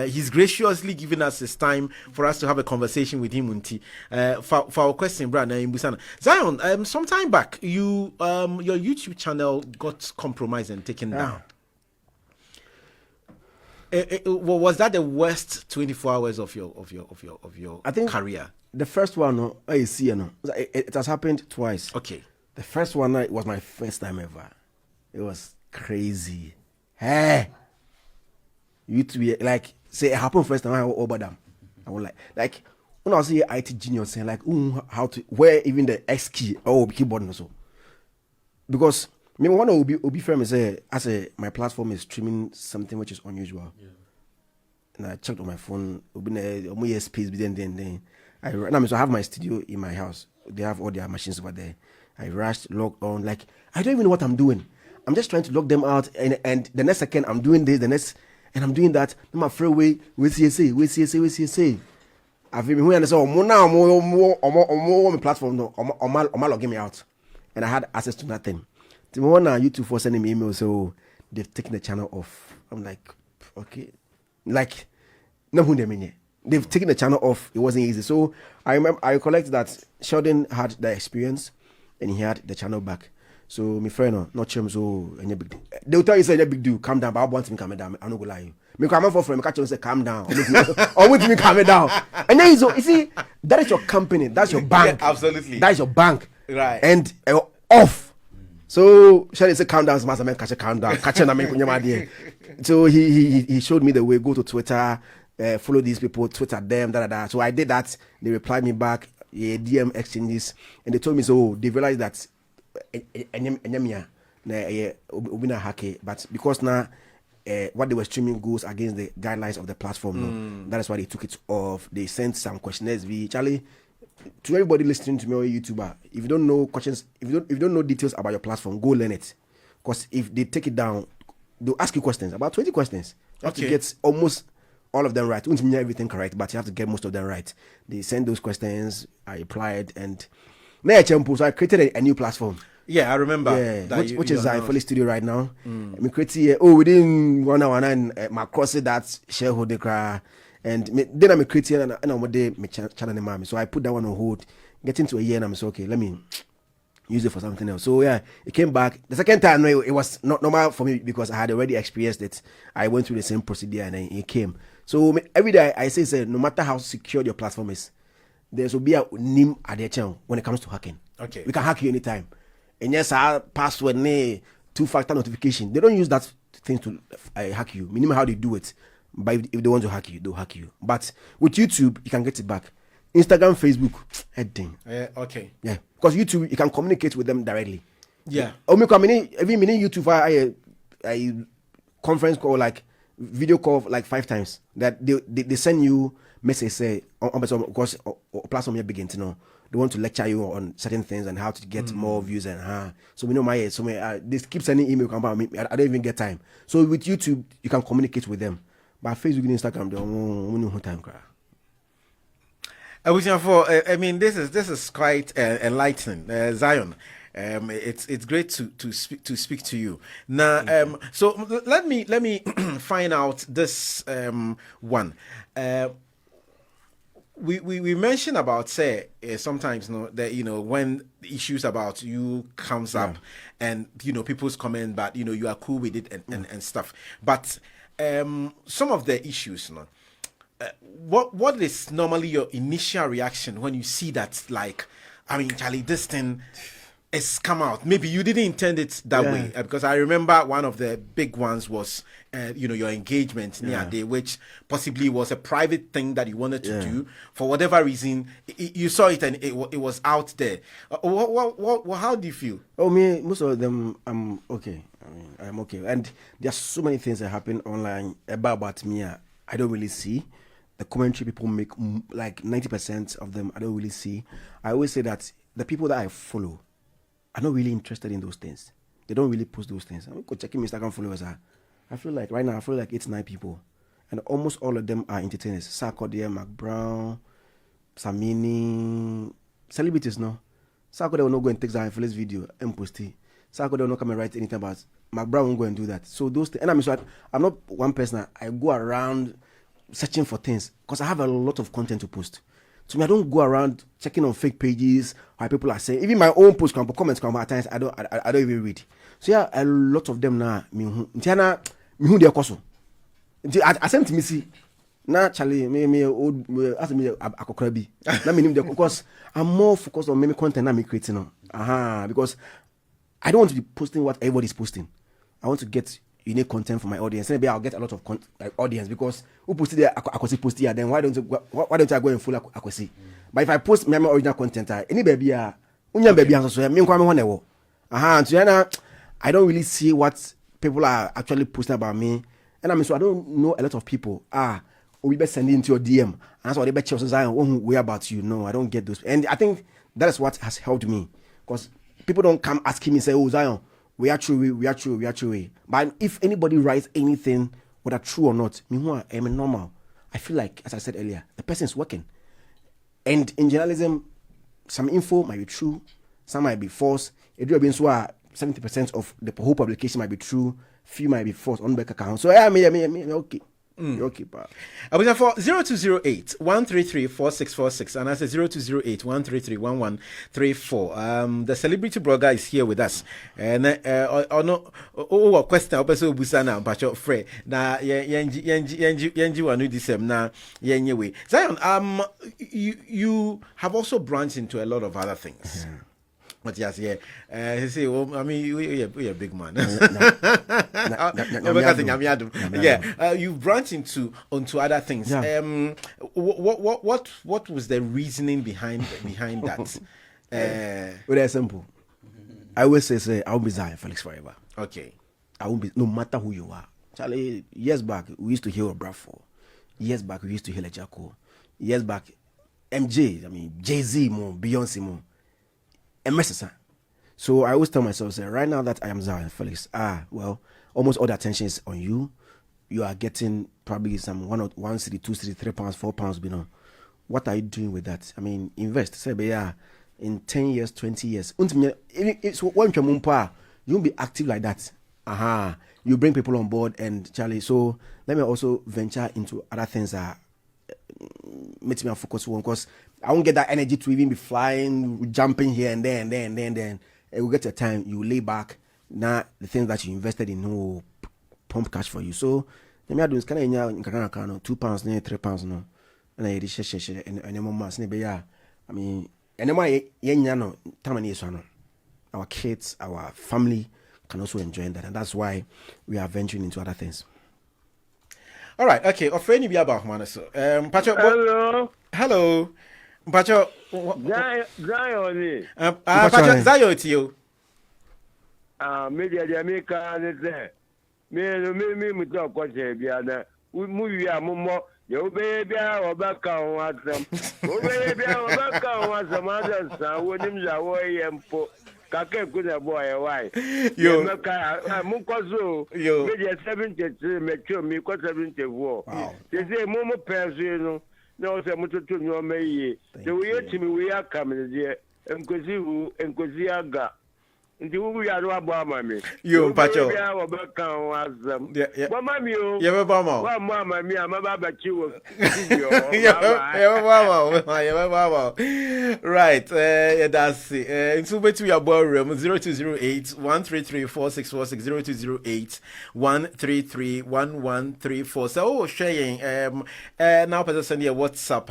He's graciously given us his time for us to have a conversation with him. For our question, Brad, Zion, some time back, you your YouTube channel got compromised and taken down. Was that the worst 24 hours of your I think career? The first one, it has happened twice. Okay. The first one was my first time ever. It was crazy. Hey, you to be like say it happened first time I was over them. I was like when I was here IT genius saying like how to where even the X key or keyboard and so. Because me one will be fair me say my platform is streaming something which is unusual. Yeah. And I checked on my phone, more space then I have my studio in my house. They have all their machines over there. I rushed, logged on, like I don't even know what I'm doing. I'm just trying to log them out and the next second I'm doing this, the next and I'm doing that. I'm afraid we CSA. I've been when I say my platform no logging me out. And I had access to nothing. The one on YouTube for sending me emails, so they've taken the channel off. I'm like, okay, like no they've taken the channel off. It wasn't easy. So I recollect that Sheldon had the experience, and he had the channel back. So my friend, not sure so any big deal. They'll tell you say any big deal, calm down. But I want him calm down. I'm not gonna lie. Me come for friend, me catch him say calm down. Or with me calm down. And then you see that is your company. That's your bank. Yeah, absolutely. That is your bank. Right. And off. So Shall say calm down, master man, catch a calm down. Catch a man. So he showed me the way. Go to Twitter, follow these people, Twitter them, So I did that. They replied me back, DM exchanges, and they told me so they realized that but because now what they were streaming goes against the guidelines of the platform. That is why they took it off. They sent some questionnaires. Charlie, to everybody listening to me or YouTuber, if you don't know questions, if you don't know details about your platform, go learn it. Because if they take it down, they'll ask you questions, about 20 questions. You have to get almost all of them right. You won't mean everything correct, but you have to get most of them right. They send those questions, I applied, and so I created a new platform. Yeah, I remember. Yeah, which is Felix Studio right now. We created within 1 hour and my cross that shareholder cry. And then I'm creating and I'm my channel name. So I put that one on hold. Get into a year and I'm so okay, let me use it for something else. So yeah, it came back. The second time it was not normal for me because I had already experienced it. I went through the same procedure and it came. So every day I say no matter how secure your platform is, there will be a name at the channel when it comes to hacking. Okay. We can hack you anytime. And yes, our password, two-factor notification. They don't use that thing to hack you. Minimum how they do it. But if they want to hack you, they'll hack you. But with YouTube, you can get it back. Instagram, Facebook, heading. Okay. Yeah. Because YouTube, you can communicate with them directly. Yeah. Every minute YouTube, I conference call like video call like 5 times. That they send you message say on because platform you're beginning to know. They want to lecture you on certain things and how to get more views and so we know they keep sending email about me. I don't even get time. So with YouTube you can communicate with them. But Facebook and Instagram they don't time cry. I mean this is quite enlightening, Zion. It's great to speak to you now. So let me find out this one. We mentioned about sometimes that when issues about you comes up and people's comment, but you are cool with it and stuff. But some of the issues, what is normally your initial reaction when you see that? Like, I mean, Charlie, this thing has come out. Maybe you didn't intend it that way, because I remember one of the big ones was your engagement Nadia, which possibly was a private thing that you wanted to do for whatever reason. You saw it and it was out there. How do you feel? Oh, me, most of them I'm okay. I mean, I'm okay, and there's so many things that happen online about me. I don't really see the commentary people make. Like 90% of them I don't really see. I always say that the people that I follow are not really interested in those things. They don't really post those things. I'm checking my Instagram followers. I feel like right now, 8-9 people. And almost all of them are entertainers. Saga, MCbrown, Samini, celebrities, no. Saga will not go and take Hard-Zionfelix video and post it. Saga will not come and write anything about MCbrown won't go and do that. So those things, and I'm not one person. I go around searching for things because I have a lot of content to post. So I don't go around checking on fake pages why people are saying. Even my own post comments come at times I don't even read. So yeah, a lot of them now. I sent to me see. Now Charlie, me old ask me akokrabi. Let me name them because I'm more focused on content I'm creating now. Because I don't want to be posting what everybody's posting. I want to get unique content for my audience. Maybe I'll get a lot of audience because who posted there I could post here. Then why don't I go and full akwasi? But if I post my original content, any baby baby so me kwame honewo. So I don't really see what people are actually posting about me. And so I don't know a lot of people. We better send it into your DM. And so they better choose Zion way about you. No, I don't get those. And I think that is what has helped me. Because people don't come asking me, say, oh Zion, we are true. But if anybody writes anything, whether true or not, I'm normal. I feel like, as I said earlier, the person is working. And in journalism, some info might be true, some might be false. It will be 70% of the whole publication might be true, few might be false on back account. So me okay. Okay, pa. I was for 0208-133-4646 and I said 0208-133-1134. The celebrity blogger is here with us. And question also busana but your friend. Na yenji wanu disem na yenyewe. Zion, you have also branched into a lot of other things. But yes, he say, well, I mean, you're a big man. You've branched onto other things. What was the reasoning behind that? Very simple. I always say I will be Felix forever. Okay. I won't be, no matter who you are. Charlie, years back we used to hear Bradford. Years back we used to hear Jaco. Years back, MJ, I mean Jay-Z more, Beyonce more. So I always tell myself, say, right now that I am Hard-Zionfelix, well, almost all the attention is on you. You are getting probably some 1 city, 2 city, 3 pounds, 4 pounds, what are you doing with that? I mean, invest. Say, in 10 years, 20 years. It's one you won't be active like that. You bring people on board and Charlie. So let me also venture into other things that makes me focus on, because I won't get that energy to even be flying, jumping here and there and then. It will get a time you lay back. Now the things that you invested in will pump cash for you. So let me do is kind of 2 pounds, 3 pounds, no. And I did share and more months. I mean, and no time our kids, our family can also enjoy that, and that's why we are venturing into other things. All right, okay. Offering you about Manaso. Pacho. Hello. Pacho. Zion. Pacho Zion to you. Media Jamaica is there. me talk what biana. We move ya mumo. You baby, or back on what some. Oh, baby, or back on what some others. I wouldn't away and put. Kake kuna boy why yo mukozo yo media 73 metro mi ko 74 they say momo person no say mututu no meyi the we yetimi we akam de enkozi aga ndi wu ya do abo amami yo pacho ya wo be kan wazam wa mami o ye be mama wa mama mi amaba ba chiwo video ye be mama right that's it into betu ya ballroom 0208 1334646 0208 1331134 so sharing now person send your WhatsApp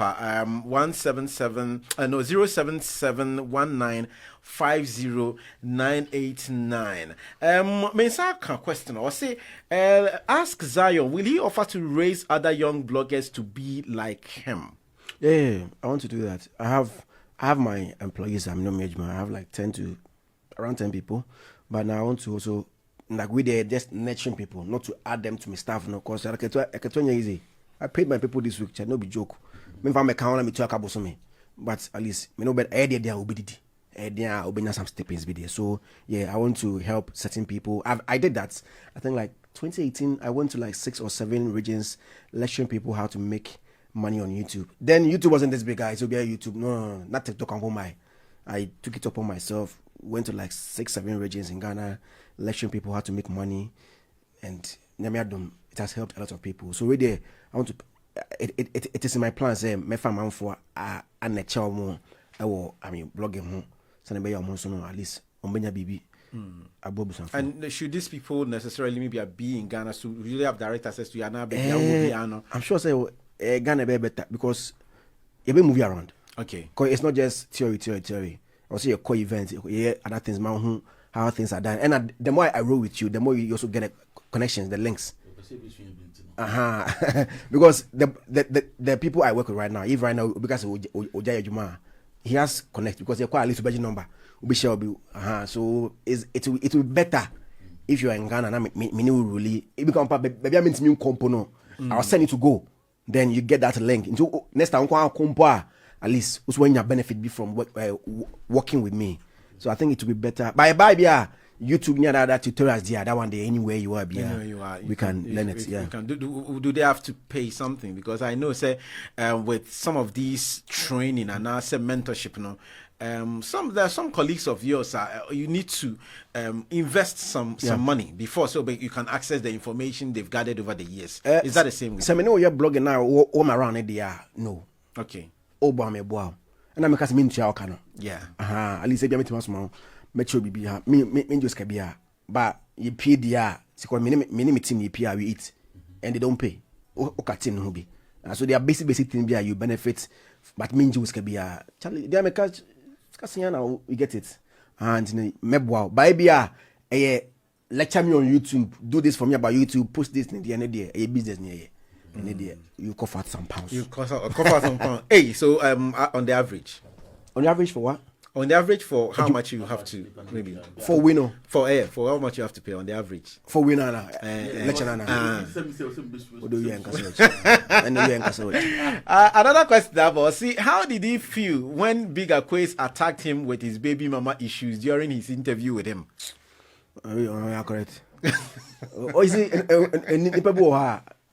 177 no 07719 50989. Mensaka question or say ask Zion, will he offer to raise other young bloggers to be like him? Yeah, I want to do that. I have my employees. I'm no management. I have like around 10 people, but now I want to also like they're just nurturing people, not to add them to my staff. No, cause I can easy. I paid my people this week. No be joke. Me from my account, me talk about me, but at least me know better idea there will be the. There will be some steppings be there. So yeah, I want to help certain people. I did that. I think like 2018, I went to like 6 or 7 regions lecturing people how to make money on YouTube. Then YouTube wasn't this big, guys. So yeah, YouTube, no, not TikTok on my. I took it upon myself. Went to like 6, 7 regions in Ghana, lecturing people how to make money, and it has helped a lot of people. So right there, I want to. It is in my plans. Me find for a nature more. Blogging. At least BB. And should these people necessarily maybe be in Ghana so really have direct access to Ghana? I'm sure say Ghana be better because you be moving around. Okay. Because it's not just theory. Also your core events, other things, how things are done. And the more I roll with you, the more you also get connections, the links. Because the people I work with right now, if right now because Ojaya Juma. He has connect because you're quite a little budget number. So it will be better if you are in Ghana. Now, me really it become baby. I mean, new component. I'll send it to go. Then you get that link. Into next time, at least when you benefit from working with me. So I think it will be better. Bye, YouTube near that tutorials there. That one day anywhere you are, we can learn it. Yeah. Do they have to pay something? Because I know, say, with some of these training and now say mentorship, there are some colleagues of yours. You need to invest some money before so you can access the information they've gathered over the years. Is that the same with you? So I know you're blogging now. All around it, no. Okay. And I'm because mean to yeah. At least if you meet small. Metro BB me just kabia but you pay dia because me team you pay we eat and they don't pay o katin no be so they are basic thing be you benefit but me just kabia Charlie they make us na we get it and meboa by bia lecture me on YouTube do this for me about YouTube post this in the end there a business near and you cough out some pounds hey so on the average for what? On the average, for how much you have to maybe for winner for how much you have to pay on the average for winner another question about see how did he feel when Bigger Quiz attacked him with his baby mama issues during his interview with him? Correct. Oh, is it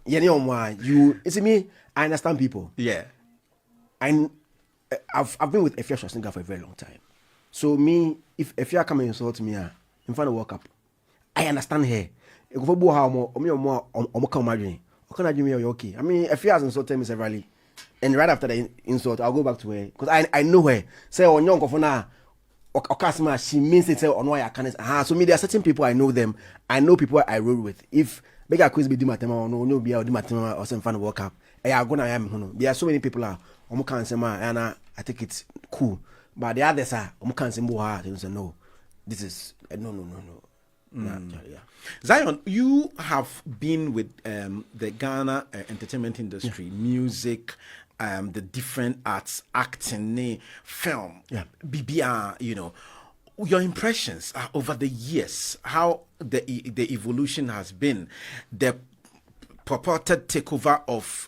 you see me? I understand people. Yeah, I've been with Effia Schwarzenegger for a very long time. So me, if Effia come and insult me, I'm trying to walk up. I understand her. If you go how more, come imagine. Can I do me okay? I mean, Effia has insulted me severally, and right after the insult, I'll go back to her because I know her. Say on young for now, or she means it. Say on why I can't. So me, there are certain people I know them. I know people I roll with. If Bigger Quiz be Dimatema or no be Dimatema or some fun walk up, I go now. There are so many people are. And I think it's cool, but the others are can't say no. This is no. Yeah. Zion, you have been with the Ghana entertainment industry, music, the different arts, acting, film, BBR. your impressions over the years, how the evolution has been, the purported takeover of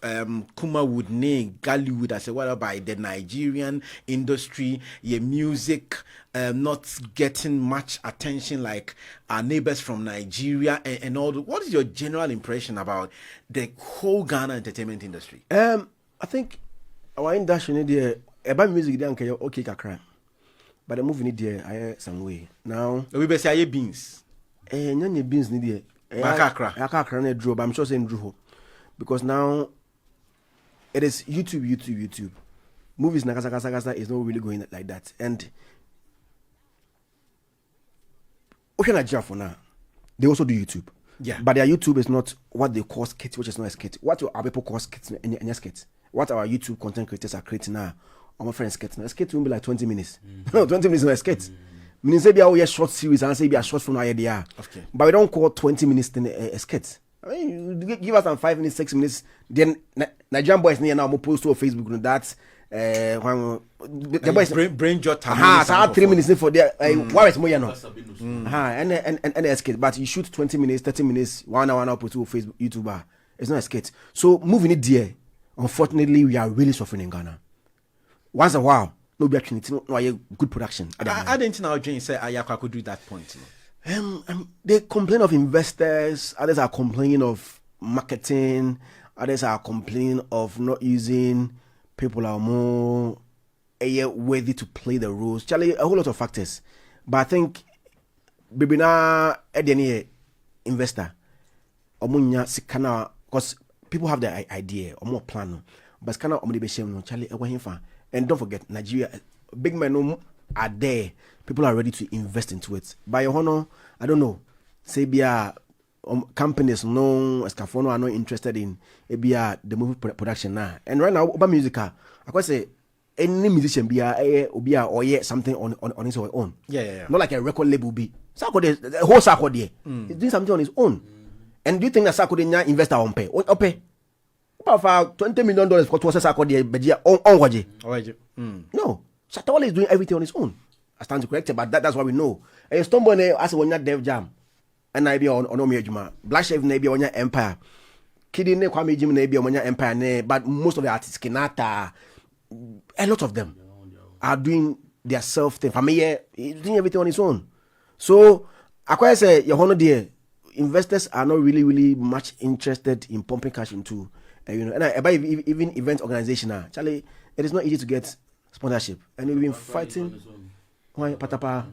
Kumawood, Gallywood, as well by the Nigerian industry, your music not getting much attention like our neighbors from Nigeria and all. What is your general impression about the whole Ghana entertainment industry? I think our industry about music they okay kakra, but the movie need there some way now. We be say beans. Nyanya beans need there. Akakra na draw, but I'm sure saying draw because now it is YouTube. Movies nakasa is not really going like that. And okay, Nigeria for now, they also do YouTube. Yeah, but their YouTube is not what they call skit, which is not a skit. What our people call skits and skits. What our YouTube content creators are creating now, my friends skits. A skit will be like 20 minutes. No, 20 minutes is not a skit. Meaning say be a short series and say be a short from idea. Okay. But we don't call 20 minutes a skit. I mean, you give us some 5 minutes, 6 minutes. Then Nigerian boys near now post to Facebook that the boys brain jot. So I have 3 minutes for there. Why is more no? And a skit. But you shoot 20 minutes, 30 minutes, 1 hour now put to Facebook, YouTuber. It's not a skit. So moving it there. Unfortunately, we are really suffering in Ghana. Once a while. No be actually no good production. I didn't know Jane say Ayakwa could do that point. They complain of investors, others are complaining of marketing, others are complaining of not using people are more worthy to play the roles. Charlie, a whole lot of factors. But I think baby na investor omunya sikana because people have the idea or more plan. But sikana omudi be shame no Charlie ewa. And don't forget, Nigeria, big men are there. People are ready to invest into it. By your honor, I don't know. Say, companies no Escafono are not interested in the movie production now. And right now, about music, I could say any musician be or something on his own. Yeah. Not like a record label be. The whole Sako there. He's doing something on his own. And do you think that Sako didn't invest on pay? For $20 million for to Sako there, but no. Shatawale is doing everything on his own. I stand to correct it, but that's what we know. A stumble as when you're Dev Jam. And I be on Omiajuma. Black Chef maybe on your empire. Kidding ne Kwame Jim maybe on your empire ne, but most of the artists Kinata, a lot of them are doing their self thing. Family is doing everything on his own. So I quite say your honor dear, investors are not really much interested in pumping cash into and about even event organization Charlie, it is not easy to get sponsorship, and we've been fighting. Why patapa?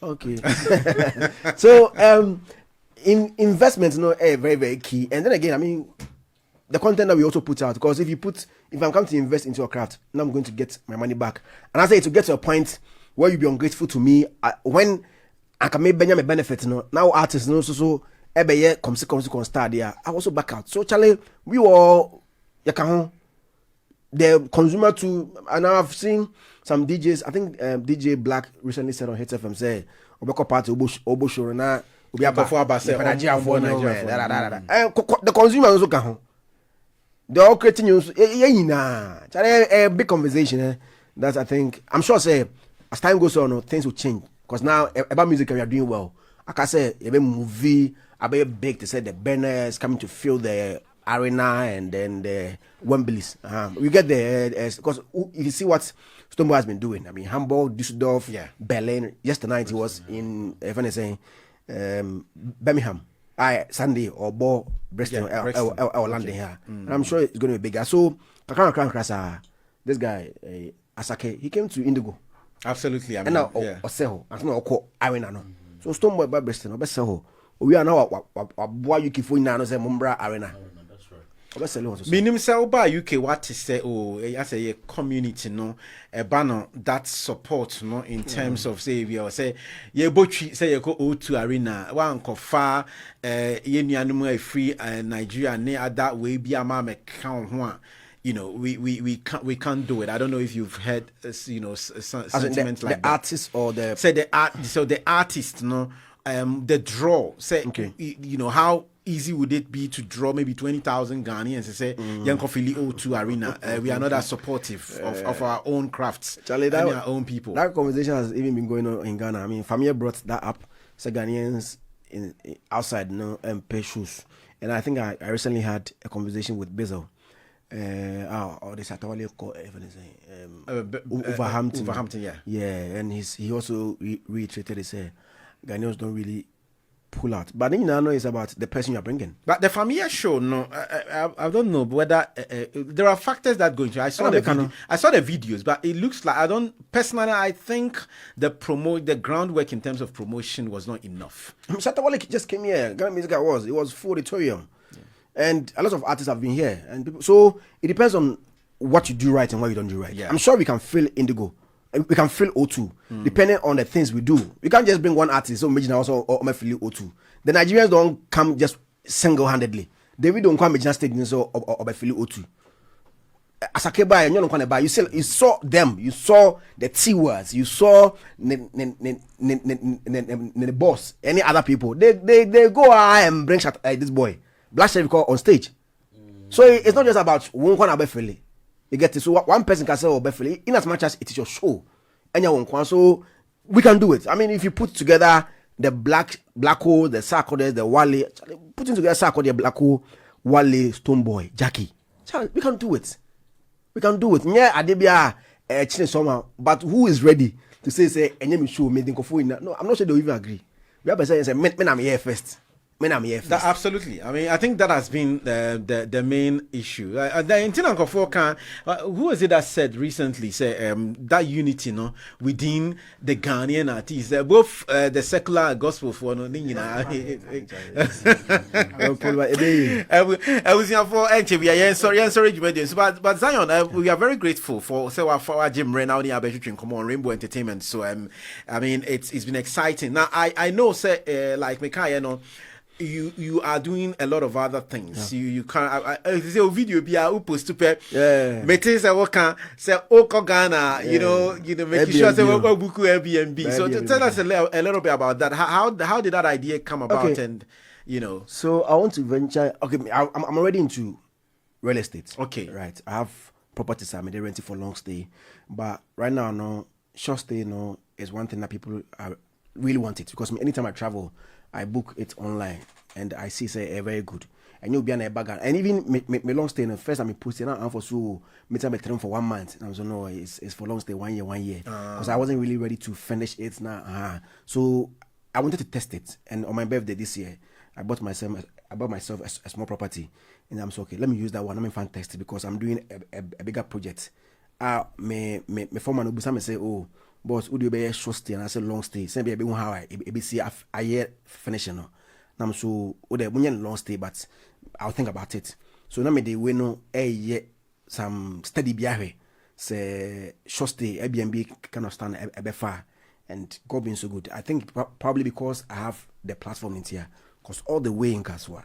Okay. So in investments, very very key. And then again, I mean, the content that we also put out, because if I'm coming to invest into your craft, now I'm going to get my money back. And I say to get to a point where you be ungrateful to me when I can make Benjamin benefit. Now artists so ebeye come start there. I also back out. So Charlie, we all the consumer too, and I've seen some DJs. I think DJ Black recently said on HFM say Obeko party Obo show na obi aba for Nigeria for the consumer also can. They all creating news. A big conversation. That I think I'm sure say as time goes on, things will change because now about music we are doing well. Like I say, a movie, a big to say the banners coming to fill the arena and then the Wembley's. We get there because if you see what Stonebwoy has been doing, I mean Hamburg, Düsseldorf, Berlin. Yesterday he was in Birmingham. Sunday or Bristol or London here. And I'm sure it's going to be bigger. So this guy Asake, he came to Indigo. Absolutely. I mean, and now Oseho, and now call Arena. So Stonebwoy by Bristol, no Beseho. We are now Buari UK for now say Mumbra Arena. Minim say oba UK what is say as a community no a banner that support no in terms of say we say ye botchi say ye go O2 Arena one kofa ye nuanum free Nigeria ne other way bi ama me kan ho a we can't do it. I don't know if you've heard sentiments like the artist or the say the artist no the draw say how easy would it be to draw maybe 20,000 Ghanaians and say, Yankofili O2 Arena? We are not as supportive of our own crafts Charlie, and our own people. That conversation has even been going on in Ghana. I mean, Famia brought that up. So Ghanaians outside pay shoes. And I think I recently had a conversation with Basil. This Overhampton. Yeah, and he also reiterated, he said Ghanaians don't really pull out, but then I know it's about the person you're bringing. But the familiar show, no, I don't know whether there are factors that go into. I saw the videos, but it looks like I think the groundwork in terms of promotion was not enough. Shatawale just came here. Ghana Music Awards, it was full auditorium. And a lot of artists have been here, and people, so it depends on what you do right and what you don't do right. Yeah. I'm sure we can fill Indigo, we can fill O2, depending on the things we do. We can't just bring one artist, so imagine also fill O2. The Nigerians don't come just single-handedly. David don't come imagine stadium so fill O2. Asakeba and you saw them, you saw the T words, you saw the boss, any other people. They go and bring this boy. Black Chef on stage. So it's not just about one corner Befele. You get it. So one person can say Befele in as much as it is your show. And so we can do it. I mean, if you put together the black hole, the Sarkoders, the Wale, putting together Sarkoders, Black Hole, Wale, Stoneboy, Jackie. We can do it. We can do it. Yeah, Adebia Chinesoma, but who is ready to say any show made in Kofu? No, I'm not sure they'll even agree. We have to say men I'm here first. Absolutely. I mean, I think that has been the main issue. Who was it that said recently? That unity, within the Ghanaian artists, both the secular and gospel for but Zion, we are very grateful for our Jim Renau come on Rainbow Entertainment. So I mean, it's been exciting. Now I know like Mekaya, you are doing a lot of other things. Yeah. You can't say a video be a post to pay. Mete say what can say Ghana, you know, making sure say what book Airbnb. So tell us a little bit about that. How did that idea come about? And so I want to venture. Okay, I'm already into real estate. Okay, right. I have properties I'm renting for long stay, but right now, short stay, is one thing that people really want it, because anytime I travel, I book it online and I see say very good. And you'll be on a bag. And even me long stay, first I'm posting out for so me time for 1 month. And I was no, it's for long stay 1 year. Because I wasn't really ready to finish it now. So I wanted to test it. And on my birthday this year, I bought myself a small property. And I'm so okay, let me use that one. I'm fantastic because I'm doing a bigger project. Me former Obusame say, oh, boss, would you be a short stay? And I said long stay. Say be how I see a year finishing. Now so would a long stay, but I'll think about it. So now me they we know a year some steady biahe. Say short stay Airbnb cannot stand a bit far, and God being so good. I think probably because I have the platform in here, because all the way in Kaswa.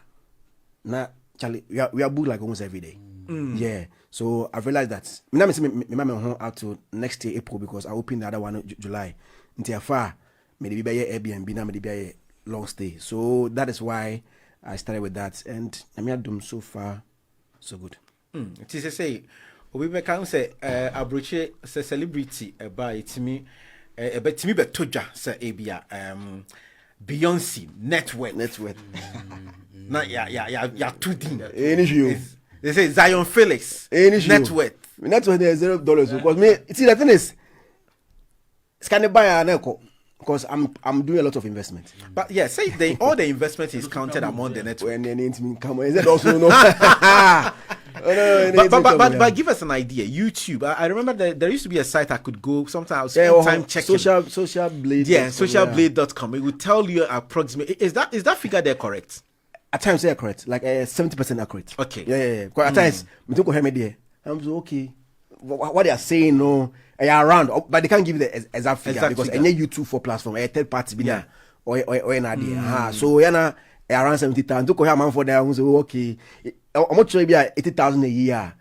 Now Charlie, we are booked like almost every day. Yeah, so I've realized that me out to next year April, because I open the other one July. Until far, maybe be Airbnb now, maybe be a long stay. So that is why I started with that, and I mean, done so far, so good. It is to say, we can say abroche say celebrity by to me, but to me, but toja say Abia Beyonce network. Nah, yeah, too deep. They say Zion-Felix network. Network there is $0 because me. See, the thing is, it's kind of buy an echo because I'm doing a lot of investment. But yeah, say all the investment is counted among the network. When they come, is that also no? But give us an idea. YouTube. I remember there used to be a site I could go sometimes time checking. Social Blade. Yeah, socialblade.com. It would tell you approximately. Is that figure there correct? At times they're correct, like 70% accurate. Okay. Yeah. Because at times, I'm so okay. What they are saying, no, they are around, but they can't give you the exact figure because any YouTube for platform, a third party, or Nadia. So around 70,000. To go man for them, so okay. I'm not sure 80,000 a year.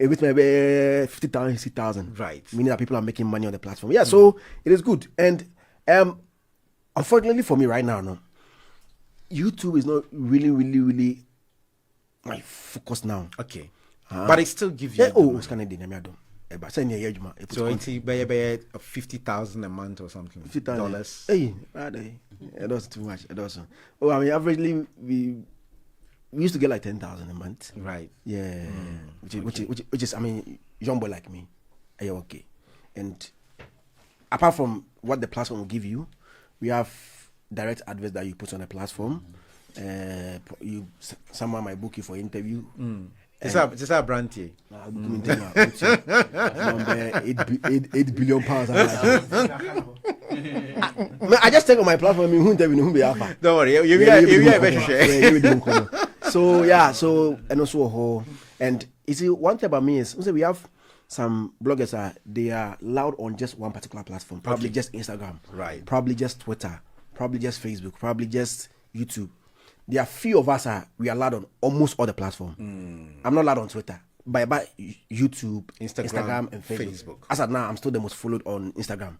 With maybe 50,000, 60,000. Right. Meaning that people are making money on the platform. Yeah, so it is good. And unfortunately for me right now, no. YouTube is not really my focus now. Okay. But it still gives you. It's Canadian. So it's 50,000 a month or something. $50. Hey, it was too much. It was. Oh, I mean, averagely we used to get like 10,000 a month. Right. Yeah. Which is I mean, young boy like me, are you okay? And apart from what the platform will give you, we have direct adverts that you put on the platform. Someone might book you for interview. It's a brand here. 8 billion pounds. I just take on my platform. Who interview who be alpha. Don't worry, you So and also and you see one thing about me is we have some bloggers they are loud on just one particular platform. Probably just Instagram. Right. Probably just Twitter. Probably just Facebook. Probably just YouTube. There are few of us we are allowed on almost all the platforms. I'm not allowed on Twitter, but YouTube, Instagram and Facebook. As of now, I'm still the most followed on Instagram.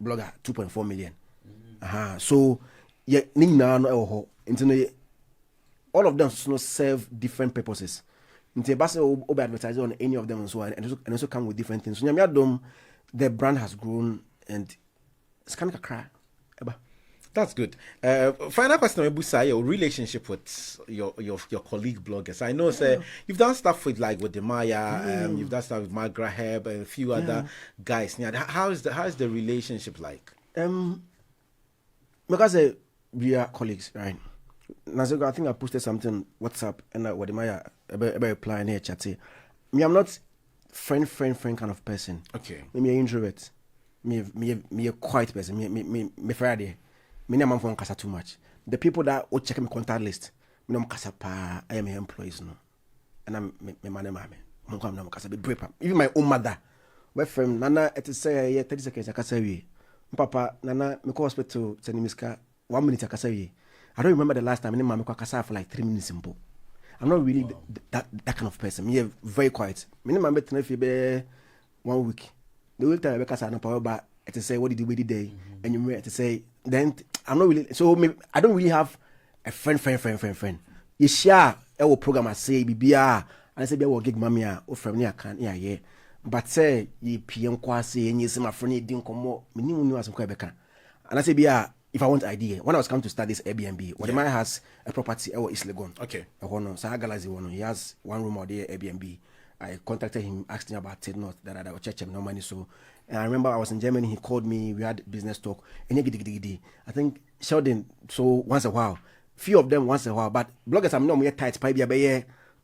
Blogger 2.4 million. So yeah, all of them serve different purposes. Over advertising on any of them and so on, and also come with different things. So the brand has grown and it's kind of a cry. That's good. Final question, Ebusa, your relationship with your colleague bloggers. I know, sir, you've done stuff with the Maya, you've done stuff with Mark Graham and a few other guys. How is the relationship like? Because we are colleagues, right? I think I posted something on WhatsApp and with Maya about replying here, chatty. Me, I'm not friend kind of person. Okay. Me an introvert. Me a quiet person. Me Friday. Me never phone kasa too much. The people that will check my contact list, me no kasa pa. I am employees no, and I'm me mama. Mo come no kasa be break up. Even my own mother, my friend Nana, it is say 30 seconds kasa we. Papa Nana, me go hospital send me 1 minute kasa we. I don't remember the last time me mama kasa for like 3 minutes simple. I'm not really that kind of person. Me very quiet. Me mama tell me be 1 week. The week time I kasa na power ba. It say what did you do day, and you to say then I'm not really so I don't really have a friend. You share our program I say BBR and I say be our gig mamia or from near can yeah. But say ye PM kwase and you see my friend didn't come more minimum as Quebec. And I say if I want idea when I was coming to start this Airbnb, what man has a property our East Legon. Okay. Saga he has 1 room out there Airbnb. I contacted him, asked him about it, not that I would check him no money. So, and I remember I was in Germany, he called me, we had business talk, and I think Sheldon, so once a while, few of them once a while, but bloggers I'm not more tight, Pai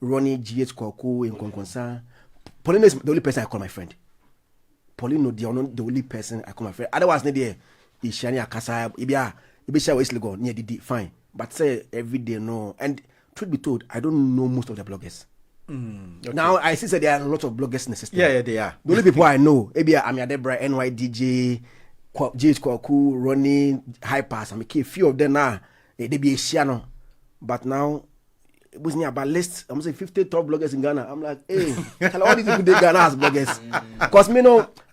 Ronnie, GH Kwaku, and Konkonsa. Pauline is the only person I call my friend. Pauline, the only person I call my friend. Otherwise, Nadia, Ishani Akasa, Ibisha Wesley go near the fine. But say every day, no. And truth be told, I don't know most of the bloggers. Okay. Now I see that there are a lot of bloggers in the system. Yeah, they are. The only people I know, maybe Amia Debra, NYDJ, JH Kwaku, Ronnie, Hypass. I mean, a few of them now, they be a Shiano. But now it was near about list. I'm saying 50 top bloggers in Ghana. I'm like, hey, tell all these people they Ghana as bloggers. Because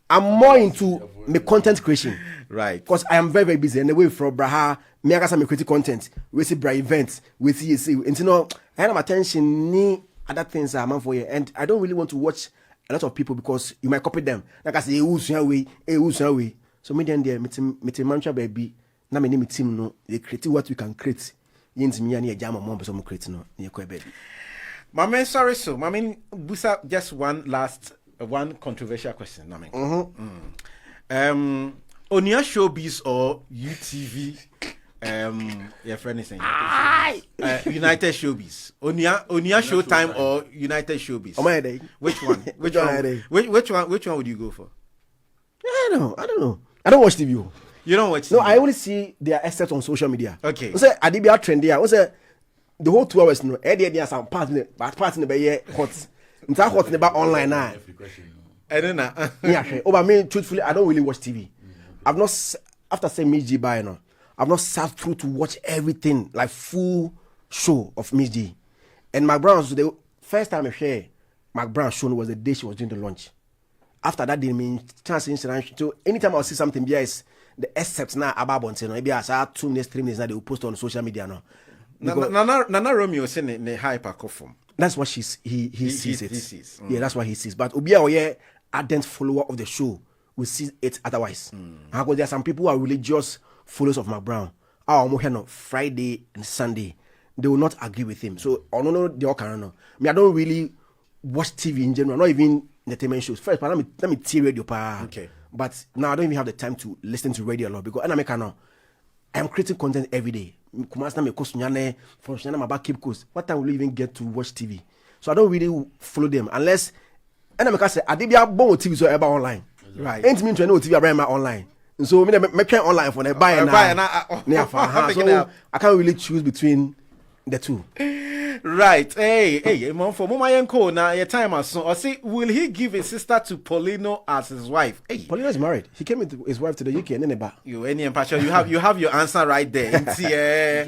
I'm more into my content creation. Right. Because I am very busy. And the way from Braha, me I got some creative content. We see Bra events. We see and I have attention. Other things are man for you, and I don't really want to watch a lot of people because you might copy them. Like I say, who's way. So me then there, me mantra baby. Na me name team no. They create what we can create. Yins me ani ejama mo person mo create no. Ye ko baby. My man, sorry so. My man, Busa, just one controversial question. I mean, Onia Showbiz or UTV? Your friend is saying United Showbiz. Onia Showtime or United Showbiz? Which one? Which one would you go for? I don't know. I don't watch TV. You don't watch TV? No, I only see their assets on social media. Okay. Say Adibia trendy. I say the whole 2 hours. No, there some part in the bay hot. It's hot in the back online now. I don't know. Yeah. But me, truthfully, I don't really watch TV. I've not after saying Miss G by now. I've not sat through to watch everything, like full show of Miss G. And MCbrown, the first time I heard MCbrown show was the day she was doing the launch. After that, they mean chance incident. So anytime I see something, yes, the excepts now about Bonte, maybe as 2 minutes, 3 minutes that they will post on social media now. Nana Romeo saying the hyper form. That's what he sees it. Yeah, that's what he sees. But Obia Oye, ardent follower of the show, will see it otherwise. Because there are some people who are religious followers of MCbrown. Friday and Sunday, they will not agree with him. So, they all can know. I don't really watch TV in general, not even entertainment shows. First, but let me see radio. Okay. But now I don't even have the time to listen to radio a lot because I'm creating content every day. What time will you even get to watch TV? So I don't really follow them unless I say I did born TV so ever online. Right. Ain't mean to know TV about online. And so me online for the buy so I can't really choose between the two. Right. Hey, mom for Mama Yanko now your time as soon. Or see, will he give his sister to Paulino as his wife? Hey. Paulino is married. He came with his wife to the UK and then back. You any impartial, you have your answer right there. She's there.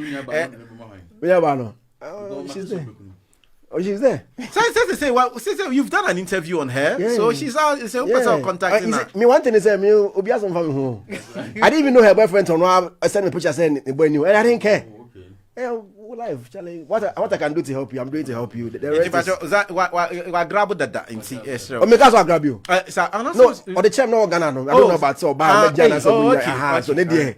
Oh, she's there. So you've done an interview on her. Yeah. So she's out. It's a person contacting her. Me one thing is me Obia's from home. I didn't even know her boyfriend on I sent me picture saying the boy knew and I didn't care. Life, Charlie. What I can do to help you, I'm going to help you. What grab that in oh, me that's what grab you. No, or the champ no Ghana no. I don't know about so bad. So they there.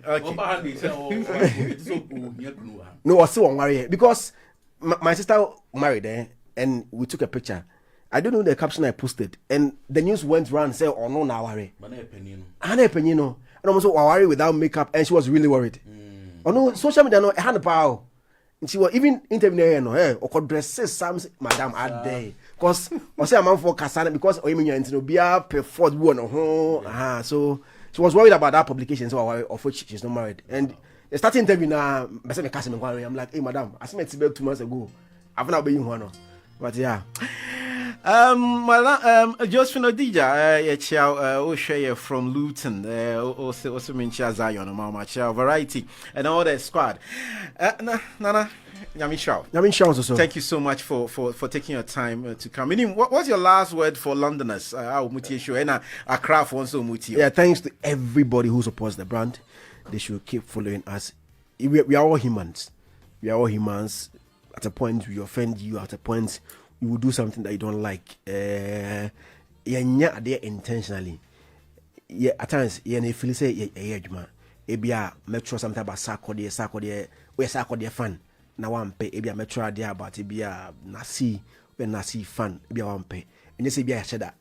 No, I still married because my sister married and we took a picture. I don't know the caption I posted and the news went around and said, "Oh no, now worry." And almost worry without makeup and she was really worried. Oh no, social media no hand power. And she was even interviewing no or could dress some madam at day. Because I say a man for Kasana because I mean you be a preferred one. So she was worried about that publication, so of which she's not married. And the starting interview now, I'm like, hey madam, I met Celeb 2 months ago. I've not been one. But yeah. Josephine Odija, share from Luton, also mean Zion, Mama Chow, Variety, and all that squad. Nana, Yamin Shaw. Thank you so much for taking your time to come. What's your last word for Londoners? A craft also muti. Yeah, thanks to everybody who supports the brand. They should keep following us. We are all humans. We are all humans. At a point, we offend you. At a point, you will do something that you don't like. You're not there intentionally. Yeah, at times, you feel say you're a metro something about Saga fan. Now one pay a metro idea about it be a nasi fan, be a one pay. And you say be a cheddar,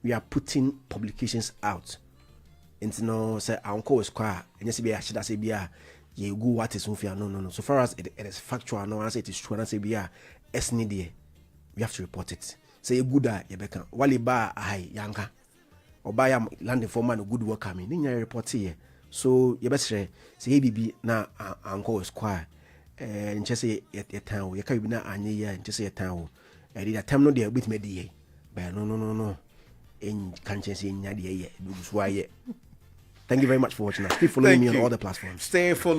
we are putting publications out. And no say uncle is quiet, and you say be a cheddar say be a you go what is no. So far as it is factual, no one say it is true, and I say be a SND, we have to report it. Say a good you becan. Wally bar a high yanka or buy a landing for man good work coming. Then you report here. So you best say ABB now uncle is quiet. And just say at a town, you can't be not a year and just say a town. I did a time no there with me. But no. In conscience in Nadia, why yet. Thank you very much for watching us. Keep following me on all the platforms. Stay following.